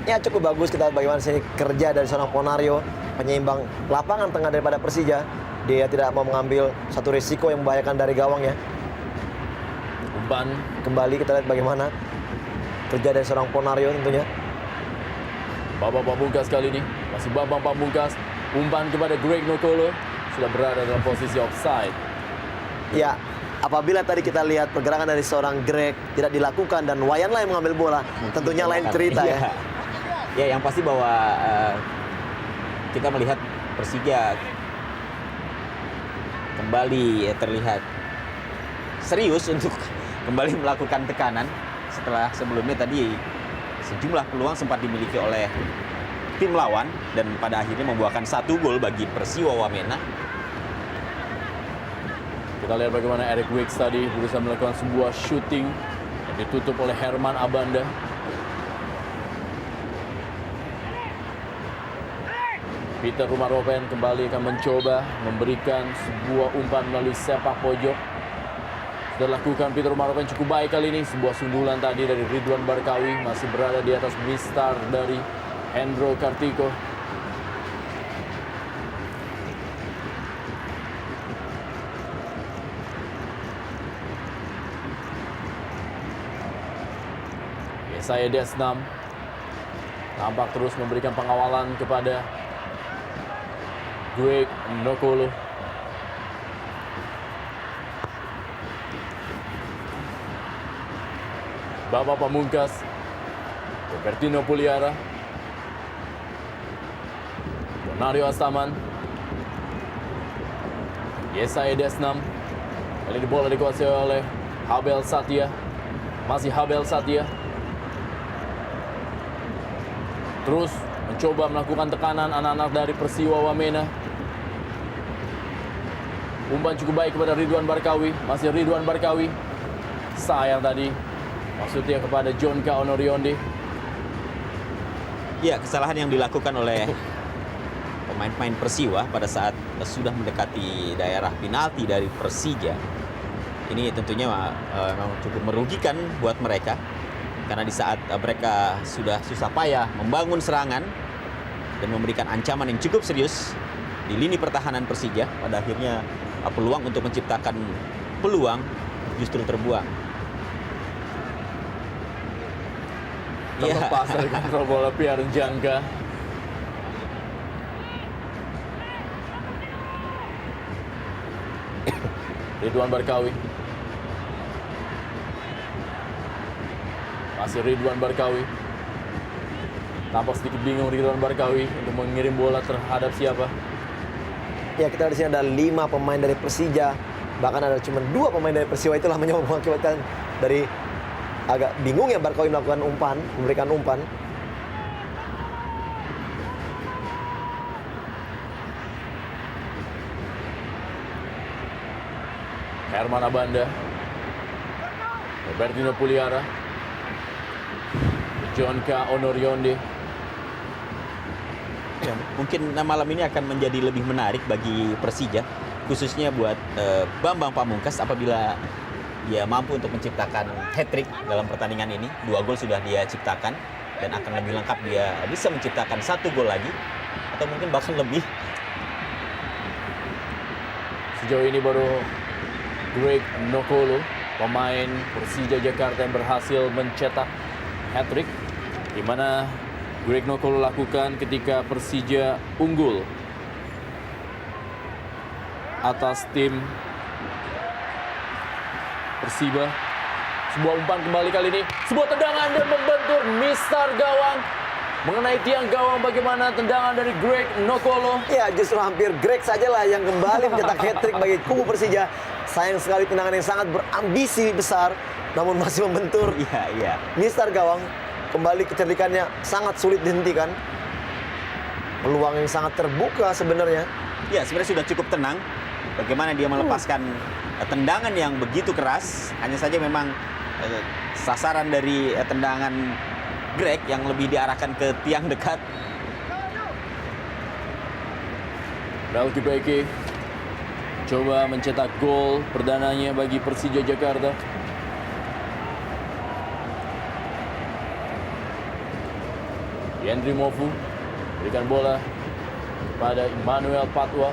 Ya cukup bagus kita lihat bagaimana sini kerja dari seorang Ponario, penyeimbang lapangan tengah daripada Persija. Dia tidak mau mengambil satu risiko yang membahayakan dari gawang ya. Umpan Kembali kita lihat bagaimana kerja dari seorang Ponario tentunya. Bambang Pamungkas kali ini. Masih Bambang Pamungkas. Umpan kepada Greg Nokolo. Sudah berada dalam posisi offside. Ya, apabila tadi kita lihat pergerakan dari seorang Greg tidak dilakukan dan Wayanlah yang mengambil bola, tentunya lain cerita ya. Ya, yang pasti bahwa kita melihat Persija kembali terlihat serius untuk kembali melakukan tekanan setelah sebelumnya tadi sejumlah peluang sempat dimiliki oleh tim lawan dan pada akhirnya membuahkan 1 gol bagi Persiwa Wamena. Kita lihat bagaimana Eric Wicks tadi berusaha melakukan sebuah shooting yang ditutup oleh Herman Abanda. Peter Rumaropen kembali akan mencoba memberikan sebuah umpan melalui sepak pojok. Sudah lakukan Peter Rumaropen cukup baik kali ini. Sebuah sundulan tadi dari Ridwan Barkawi. Masih berada di atas mistar dari Hendro Kartiko. Yesaya Desnam tampak terus memberikan pengawalan kepada Greg Nokolo. Bambang Pamungkas. Robertino Puliara. Donario Asaman. Yesaya Desnam. Kali ini bola dikuasai oleh Abel Satya. Masih Abel Satya. Terus mencoba melakukan tekanan anak-anak dari Persiwa Wamena. Umpan cukup baik kepada Ridwan Barkawi. Masih Ridwan Barkawi. Sayang tadi. Maksudnya kepada John K. Onorionde. Ya, kesalahan yang dilakukan oleh pemain-pemain Persiwa pada saat sudah mendekati daerah penalti dari Persija. Ini tentunya memang cukup merugikan buat mereka. Karena di saat mereka sudah susah payah membangun serangan dan memberikan ancaman yang cukup serius di lini pertahanan Persija, pada akhirnya peluang untuk menciptakan peluang justru terbuang. Terlepas dari kontrol bola Pierre Njangka. Ridwan Barkawi. Masih Ridwan Barkawi. Tampak sedikit bingung Ridwan Barkawi untuk mengirim bola terhadap siapa. Ya, kita di sini ada 5 pemain dari Persija, bahkan ada cuma 2 pemain dari Persiwa. Itulah mengakibatkan dari agak bingung ya Barkawi melakukan umpan, memberikan umpan. Herman Abanda. Robertino Puliara. John K. Onorionde. Ya, mungkin malam ini akan menjadi lebih menarik bagi Persija, khususnya buat Bambang Pamungkas apabila dia mampu untuk menciptakan hat-trick dalam pertandingan ini. 2 gol sudah dia ciptakan dan akan lebih lengkap dia bisa menciptakan 1 gol lagi atau mungkin bahkan lebih. Sejauh ini baru Greg Nokolo, pemain Persija Jakarta yang berhasil mencetak hat-trick, di mana Greg Nokolo lakukan ketika Persija unggul atas tim Persiba Sebuah umpan kembali kali ini. Sebuah tendangan dan membentur mistar gawang. Mengenai tiang gawang, bagaimana tendangan dari Greg Nokolo. Ya, justru hampir Greg sajalah yang kembali mencetak hat-trick bagi kubu Persija. Sayang sekali tendangan yang sangat berambisi besar, namun masih membentur Iya. mistar gawang. Kembali kecerdikannya sangat sulit dihentikan. Peluang yang sangat terbuka sebenarnya. Ya, sebenarnya sudah cukup tenang. Bagaimana dia melepaskan tendangan yang begitu keras. Hanya saja memang sasaran dari tendangan Greg yang lebih diarahkan ke tiang dekat. Melky Beke coba mencetak gol perdananya bagi Persija Jakarta. Yendri Mofu berikan bola pada Emmanuel Patwa.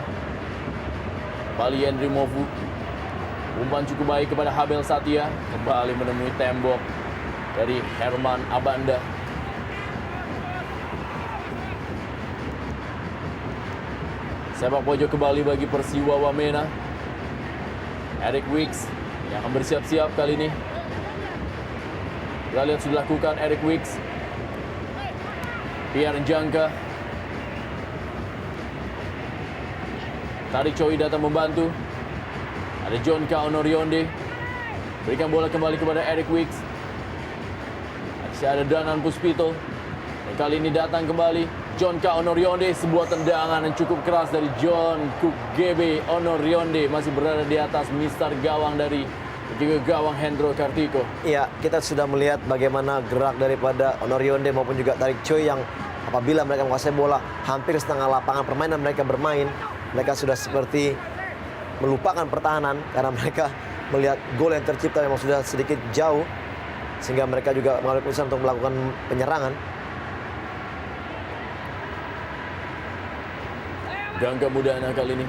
Kembali Yendri Mofu. Umpan cukup baik kepada Habel Satya. Kembali menemui tembok dari Herman Abanda. Sepak pojok kembali bagi Persiwa Wamena. Eric Wicks yang akan bersiap-siap kali ini. Kita lihat sudah dilakukan Eric Wicks. Pierre Njangka. Tarik Choi datang membantu. Ada John K. Onorionde. Berikan bola kembali kepada Eric Wicks. Masih ada Danan Puspito. Dan kali ini datang kembali John K. Onorionde. Sebuah tendangan yang cukup keras dari John Cook GB Onorionde. Masih berada di atas mistar gawang dari juga gawang Hendro Kartiko. Iya, kita sudah melihat bagaimana gerak daripada Onorionde maupun juga Tarik Choi yang apabila mereka menguasai bola, hampir setengah lapangan permainan mereka bermain. Mereka sudah seperti melupakan pertahanan karena mereka melihat gol yang tercipta memang sudah sedikit jauh. Sehingga mereka juga mengambil keputusan untuk melakukan penyerangan. Gangga Mudana kali ini.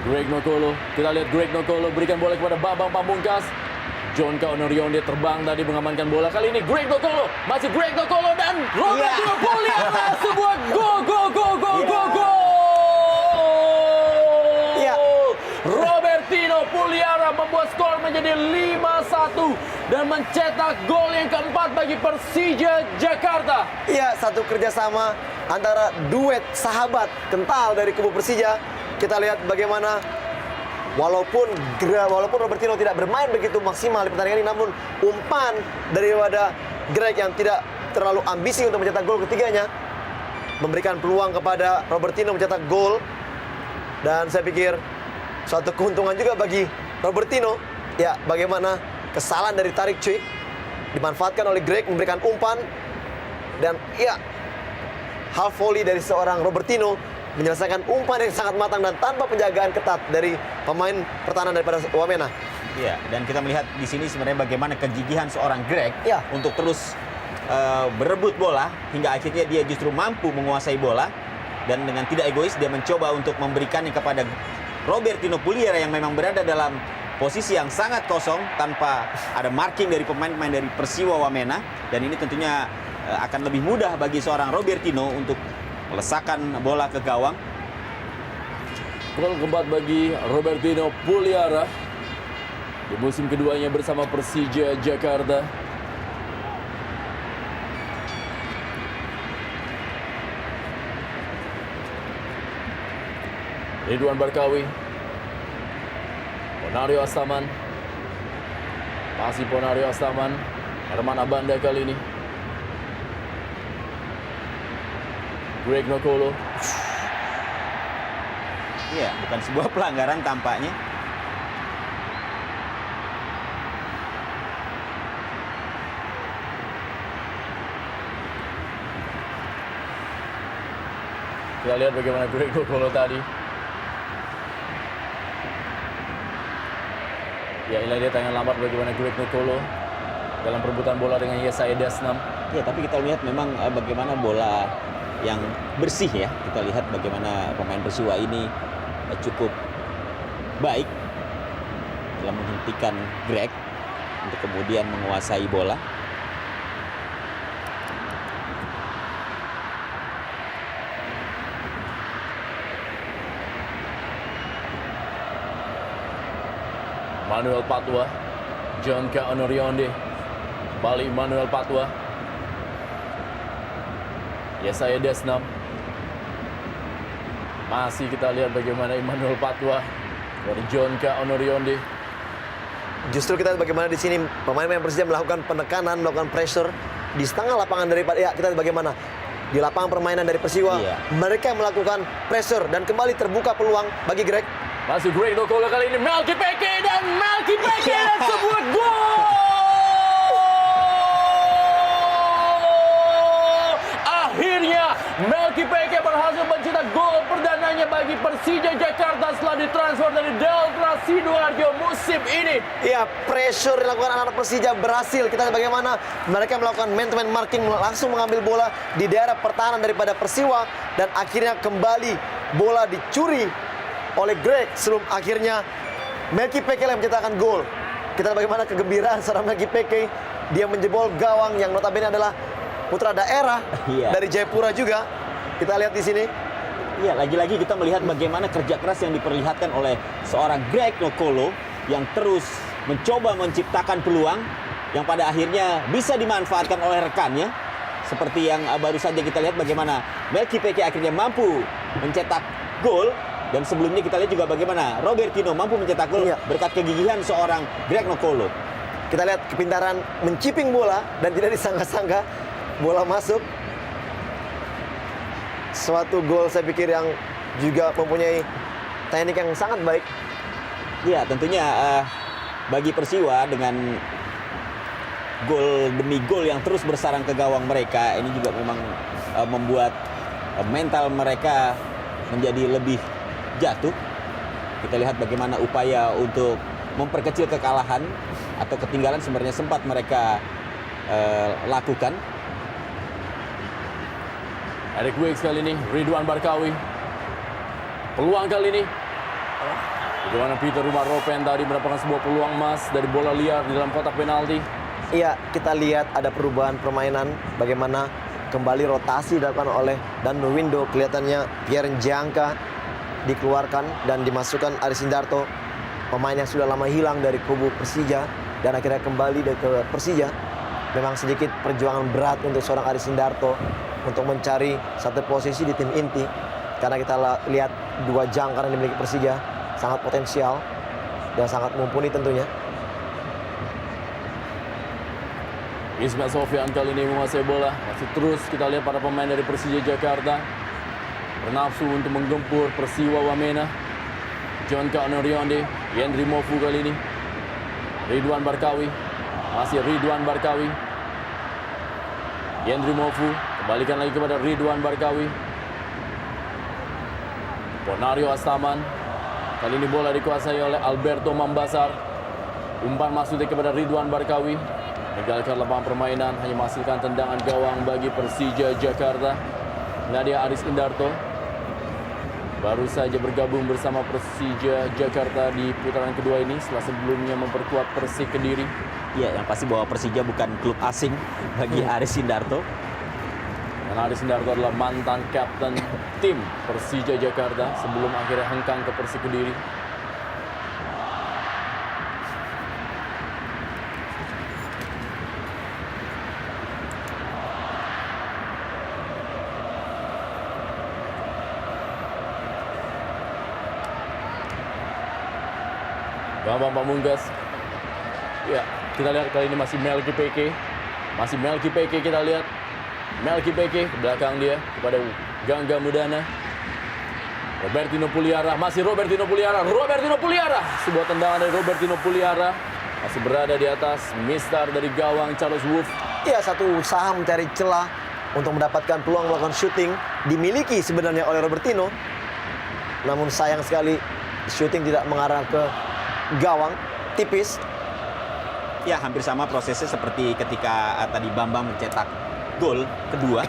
Greg Nokolo. Kita lihat Greg Nokolo berikan bola kepada Babang Pamungkas. John K. Onorionde terbang tadi mengamankan bola. Kali ini Greg Nokolo. Masih Greg Nokolo dan Robertino Puliara. Sebuah go. Robertino Puliara membuat skor menjadi 5-1 dan mencetak gol yang keempat bagi Persija Jakarta. Iya, satu kerjasama antara duet sahabat kental dari kubu Persija. Kita lihat bagaimana walaupun Robertino tidak bermain begitu maksimal di pertandingan ini, namun umpan daripada Greg yang tidak terlalu ambisi untuk mencetak gol ketiganya memberikan peluang kepada Robertino mencetak gol. Dan saya pikir suatu keuntungan juga bagi Robertino. Ya, bagaimana kesalahan dari Tarik Choi dimanfaatkan oleh Greg memberikan umpan. Dan ya, half volley dari seorang Robertino menyelesaikan umpan yang sangat matang dan tanpa penjagaan ketat dari pemain pertahanan daripada Wamena. Iya, dan kita melihat di sini sebenarnya bagaimana kegigihan seorang Greg untuk terus berebut bola hingga akhirnya dia justru mampu menguasai bola, dan dengan tidak egois dia mencoba untuk memberikannya kepada Robertino Puliara yang memang berada dalam posisi yang sangat kosong tanpa ada marking dari pemain-pemain dari Persiwa Wamena, dan ini tentunya akan lebih mudah bagi seorang Robertino untuk melesakan bola ke gawang. Gol keempat bagi Robertino Puliara di musim keduanya bersama Persija Jakarta. Ridwan Barkawi, Ponario Astaman, masih Ponario Astaman, Herman Abanda kali ini. Greg Nokolo. Iya, bukan sebuah pelanggaran tampaknya. Kita lihat bagaimana Greg Nokolo tadi. Ya, inilah dia tangan lambat bagaimana Greg Nokolo dalam perebutan bola dengan Yesaya Dasnam. Ya, tapi kita lihat memang bagaimana bola yang bersih ya. Kita lihat bagaimana pemain Persiwa ini cukup baik dalam menghentikan Greg untuk kemudian menguasai bola. Manuel Patwa John K. Onorionde. Kembali Emmanuel Patwa. Yesaya Desnam. Masih kita lihat bagaimana Emmanuel Patwa dari John K. Onorionde. Justru kita lihat bagaimana di sini pemain-pemain Persija melakukan penekanan, melakukan pressure di setengah lapangan daripada kita lihat bagaimana di lapangan permainan dari Persiwa mereka melakukan pressure dan kembali terbuka peluang bagi Greg. Masih Greg Nokolo kali ini Melky Peke dan sebuah gol. Akhirnya Melky Peke berhasil mencetak gol perdananya bagi Persija Jakarta setelah ditransfer dari Delta Sidoarjo musim ini. Iya, pressure dilakukan anak-anak Persija berhasil. Kita lihat bagaimana mereka melakukan man-to-man marking, langsung mengambil bola di daerah pertahanan daripada Persiwa dan akhirnya kembali bola dicuri oleh Greg sebelum akhirnya Melky Peke yang mencetakkan gol. Kita lihat bagaimana kegembiraan seorang Melky Peke, dia menjebol gawang yang notabene adalah putra daerah dari Jayapura juga. Kita lihat di sini. Iya, lagi-lagi kita melihat bagaimana kerja keras yang diperlihatkan oleh seorang Greg Nokolo yang terus mencoba menciptakan peluang yang pada akhirnya bisa dimanfaatkan oleh rekannya. Seperti yang baru saja kita lihat bagaimana Melky Peke akhirnya mampu mencetak gol. Dan sebelumnya kita lihat juga bagaimana Robertino mampu mencetak gol berkat kegigihan seorang Greg Nokolo. Kita lihat kepintaran menciping bola dan tidak disangka-sangka bola masuk. Suatu gol saya pikir yang juga mempunyai teknik yang sangat baik. Iya, tentunya bagi Persiwa dengan gol demi gol yang terus bersarang ke gawang mereka, ini juga memang membuat mental mereka menjadi lebih jatuh. Kita lihat bagaimana upaya untuk memperkecil kekalahan atau ketinggalan sebenarnya sempat mereka lakukan. Eric Wicks kali ini, Ridwan Barkawi. Peluang kali ini. Bagaimana Peter Rumaropen tadi mendapatkan sebuah peluang emas dari bola liar di dalam kotak penalti. Iya, kita lihat ada perubahan permainan. Bagaimana kembali rotasi dilakukan oleh Dan Nurwindo. Kelihatannya Pierre Njangka dikeluarkan dan dimasukkan Aris Indarto. Pemain yang sudah lama hilang dari kubu Persija dan akhirnya kembali ke Persija. Memang sedikit perjuangan berat untuk seorang Aris Indarto untuk mencari satu posisi di tim inti. Karena kita lihat dua jangkar yang dimiliki Persija sangat potensial dan sangat mumpuni tentunya. Ismail Sofyan kali ini menguasai bola. Masih terus kita lihat para pemain dari Persija Jakarta bernafsu untuk menggempur Persiwa Wamena. John K. Onorionde, Yendri Mofu kali ini. Ridwan Barkawi, masih Ridwan Barkawi. Yendri Mofu, kembalikan lagi kepada Ridwan Barkawi. Bonario Astaman, kali ini bola dikuasai oleh Alberto Mambasar. Umpan masuknya kepada Ridwan Barkawi. Meninggalkan lapangan permainan, hanya menghasilkan tendangan gawang bagi Persija Jakarta. Nadia Aris Indarto baru saja bergabung bersama Persija Jakarta di putaran kedua ini setelah sebelumnya memperkuat Persik Kediri. Iya, yang pasti bahwa Persija bukan klub asing bagi Aris Indarto. Dan Aris Indarto adalah mantan kapten tim Persija Jakarta sebelum akhirnya hengkang ke Persik Kediri. Bambang Pamungkas. Ya, kita lihat kali ini masih Melky Peke. Masih Melky Peke kita lihat. Melky Peke ke belakang dia kepada Gangga Mudana. Robertino Puliara, masih Robertino Puliara. Robertino Puliara. Sebuah tendangan dari Robertino Puliara. Masih berada di atas mistar dari gawang Charles Wolf. Iya, satu usaha mencari celah untuk mendapatkan peluang melakukan syuting dimiliki sebenarnya oleh Robertino. Namun sayang sekali syuting tidak mengarah ke gawang, tipis. Ya, hampir sama prosesnya seperti ketika tadi Bambang mencetak gol kedua.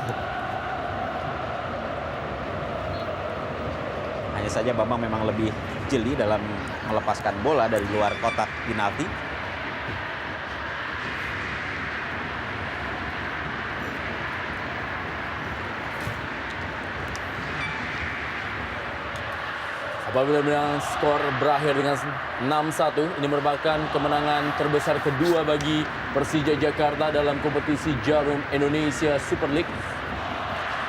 Hanya saja Bambang memang lebih jeli dalam melepaskan bola dari luar kotak penalti. Apabila dengan skor berakhir dengan 6-1, ini merupakan kemenangan terbesar kedua bagi Persija Jakarta dalam kompetisi Jarum Indonesia Super League.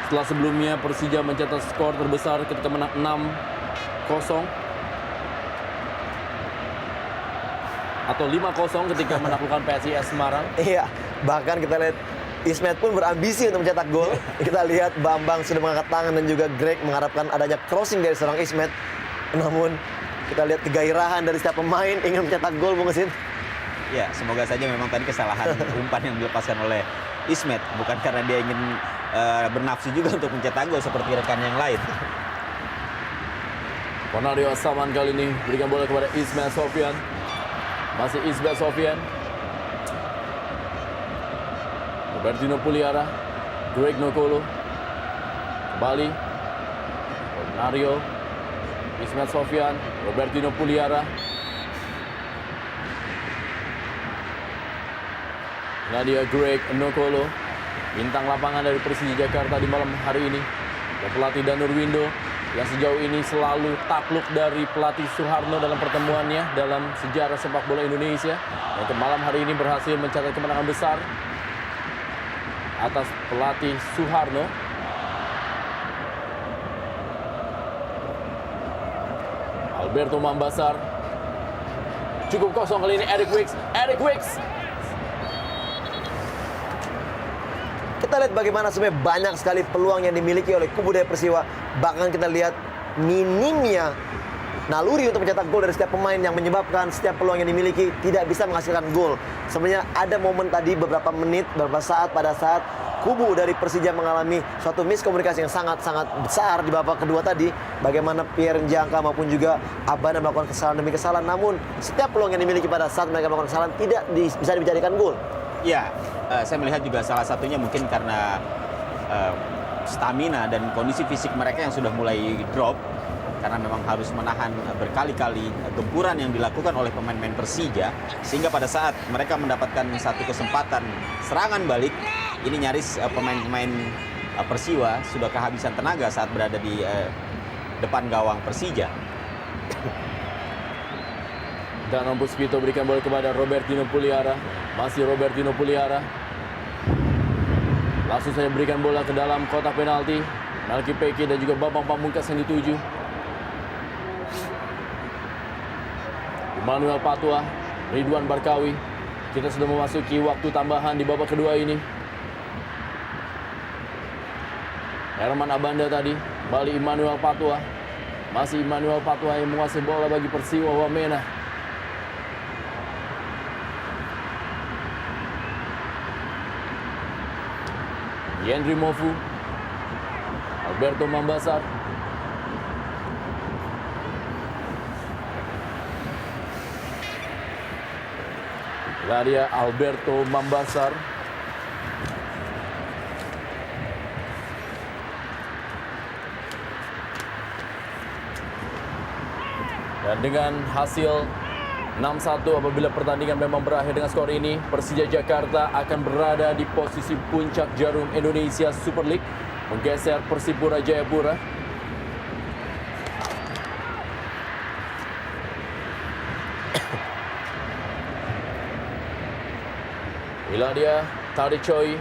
Setelah sebelumnya Persija mencetak skor terbesar ketika menang 6-0 atau 5-0 ketika menaklukkan PSIS Semarang. Iya, bahkan kita lihat Ismet pun berambisi untuk mencetak gol. Kita lihat Bambang sudah mengangkat tangan dan juga Greg mengharapkan adanya crossing dari seorang Ismet. Namun kita lihat kegairahan dari setiap pemain ingin mencetak gol, Bung Kesin. Ya, semoga saja memang tadi kesalahan umpan yang dilepaskan oleh Ismet, bukan karena dia ingin bernafsu juga untuk mencetak gol seperti rekan yang lain. Ponario Asaman kali ini berikan bola kepada Ismet Sofyan. Masih Ismet Sofyan. Robertino Puliara, Greg Nokolo. Kembali. Ponario, Ismet Sofyan, Robertino Puliara. Nah dia Greg Nokolo, bintang lapangan dari Persija Jakarta di malam hari ini. Dan pelatih Danur Windo yang sejauh ini selalu takluk dari pelatih Suharno dalam pertemuannya dalam sejarah sepak bola Indonesia. Dan ke malam hari ini berhasil mencatat kemenangan besar atas pelatih Suharno. Alberto Mambasar. Cukup kosong kali ini Eric Wicks. Eric Wicks. Kita lihat bagaimana sebenarnya banyak sekali peluang yang dimiliki oleh kubu dari Persiwa. Bahkan kita lihat minimnya naluri untuk mencetak gol dari setiap pemain yang menyebabkan setiap peluang yang dimiliki tidak bisa menghasilkan gol. Sebenarnya ada momen tadi beberapa menit, beberapa saat pada saat kubu dari Persija mengalami suatu miskomunikasi yang sangat-sangat besar di babak kedua tadi. Bagaimana Pierre Njangka maupun juga Abana melakukan kesalahan demi kesalahan. Namun setiap peluang yang dimiliki pada saat mereka melakukan kesalahan tidak bisa dijadikan gol. Ya, saya melihat juga salah satunya mungkin karena stamina dan kondisi fisik mereka yang sudah mulai drop. Karena memang harus menahan berkali-kali gempuran yang dilakukan oleh pemain-pemain Persija. Sehingga pada saat mereka mendapatkan satu kesempatan serangan balik, ini nyaris pemain-pemain Persiwa sudah kehabisan tenaga saat berada di depan gawang Persija. Dan Rompus Pito berikan bola kepada Robertino Puliara. Masih Robertino Puliara. Langsung saja berikan bola ke dalam kotak penalti. Melki Peke dan juga Bambang Pamungkas yang dituju. Emmanuel Patua, Ridwan Barkawi. Kita sudah memasuki waktu tambahan di babak kedua ini. Herman Abanda tadi, kembali Emmanuel Patua. Masih Emmanuel Patua yang menguasai bola bagi Persiwa Wamena. Yendri Mofu, Alberto Mambasar. Dia Alberto Mambasar. Dan dengan hasil 6-1 apabila pertandingan memang berakhir dengan skor ini, Persija Jakarta akan berada di posisi puncak Jarum Indonesia Super League, menggeser Persipura Jayapura. Inilah dia Tari Choi.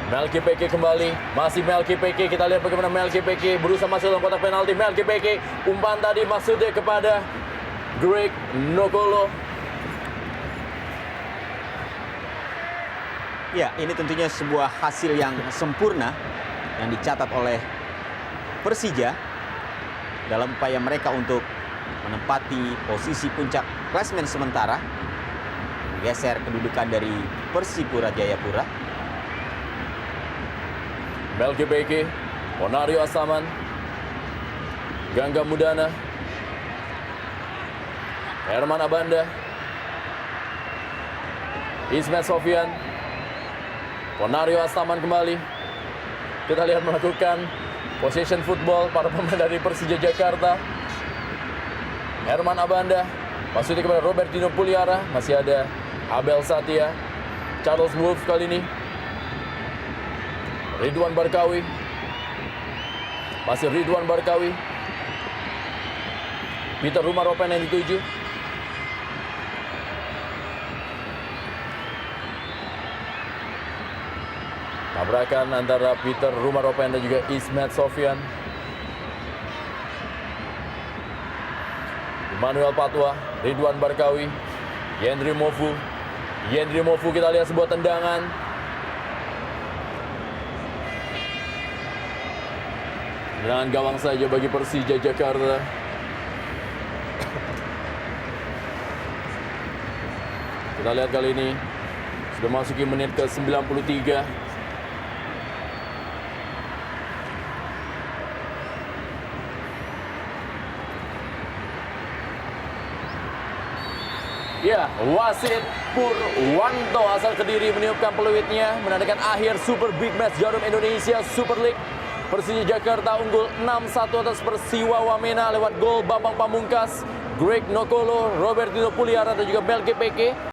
Melki Peke kembali, masih Melki Peke. Kita lihat bagaimana Melki Peke berusaha masuk dalam kotak penalti. Melki Peke, umpan tadi maksudnya kepada Greg Nokolo. Ya, ini tentunya sebuah hasil yang sempurna yang dicatat oleh Persija dalam upaya mereka untuk menempati posisi puncak klasemen sementara, menggeser kedudukan dari Persipura Jayapura. Melki Peke, Ponario Asaman, Gangga Mudana, Herman Abanda, Ismet Sofyan, Ponario Asaman kembali. Kita lihat melakukan possession football para pemain dari Persija Jakarta. Herman Abanda, maksudnya kepada Robertino Puliara, masih ada Abel Satya, Charles Wolf kali ini. Ridwan Barkawi. Masih Ridwan Barkawi. Peter Rumaropen yang dituju. Tabrakan antara Peter Rumaropen dan juga Ismet Sofyan. Emmanuel Patwa, Ridwan Barkawi, Yendri Mofu. Yendri Mofu, kita lihat sebuah tendangan. Tendangan gawang saja bagi Persija Jakarta. Kita lihat kali ini sudah masuki menit ke 93. Ya, wasit Purwanto asal Kediri meniupkan peluitnya menandakan akhir Super Big Match Jarum Indonesia Super League. Persija Jakarta unggul 6-1 atas Persiwa Wamena lewat gol Bambang Pamungkas, Greg Nokolo, Robertino Puliara dan juga Melke Peke.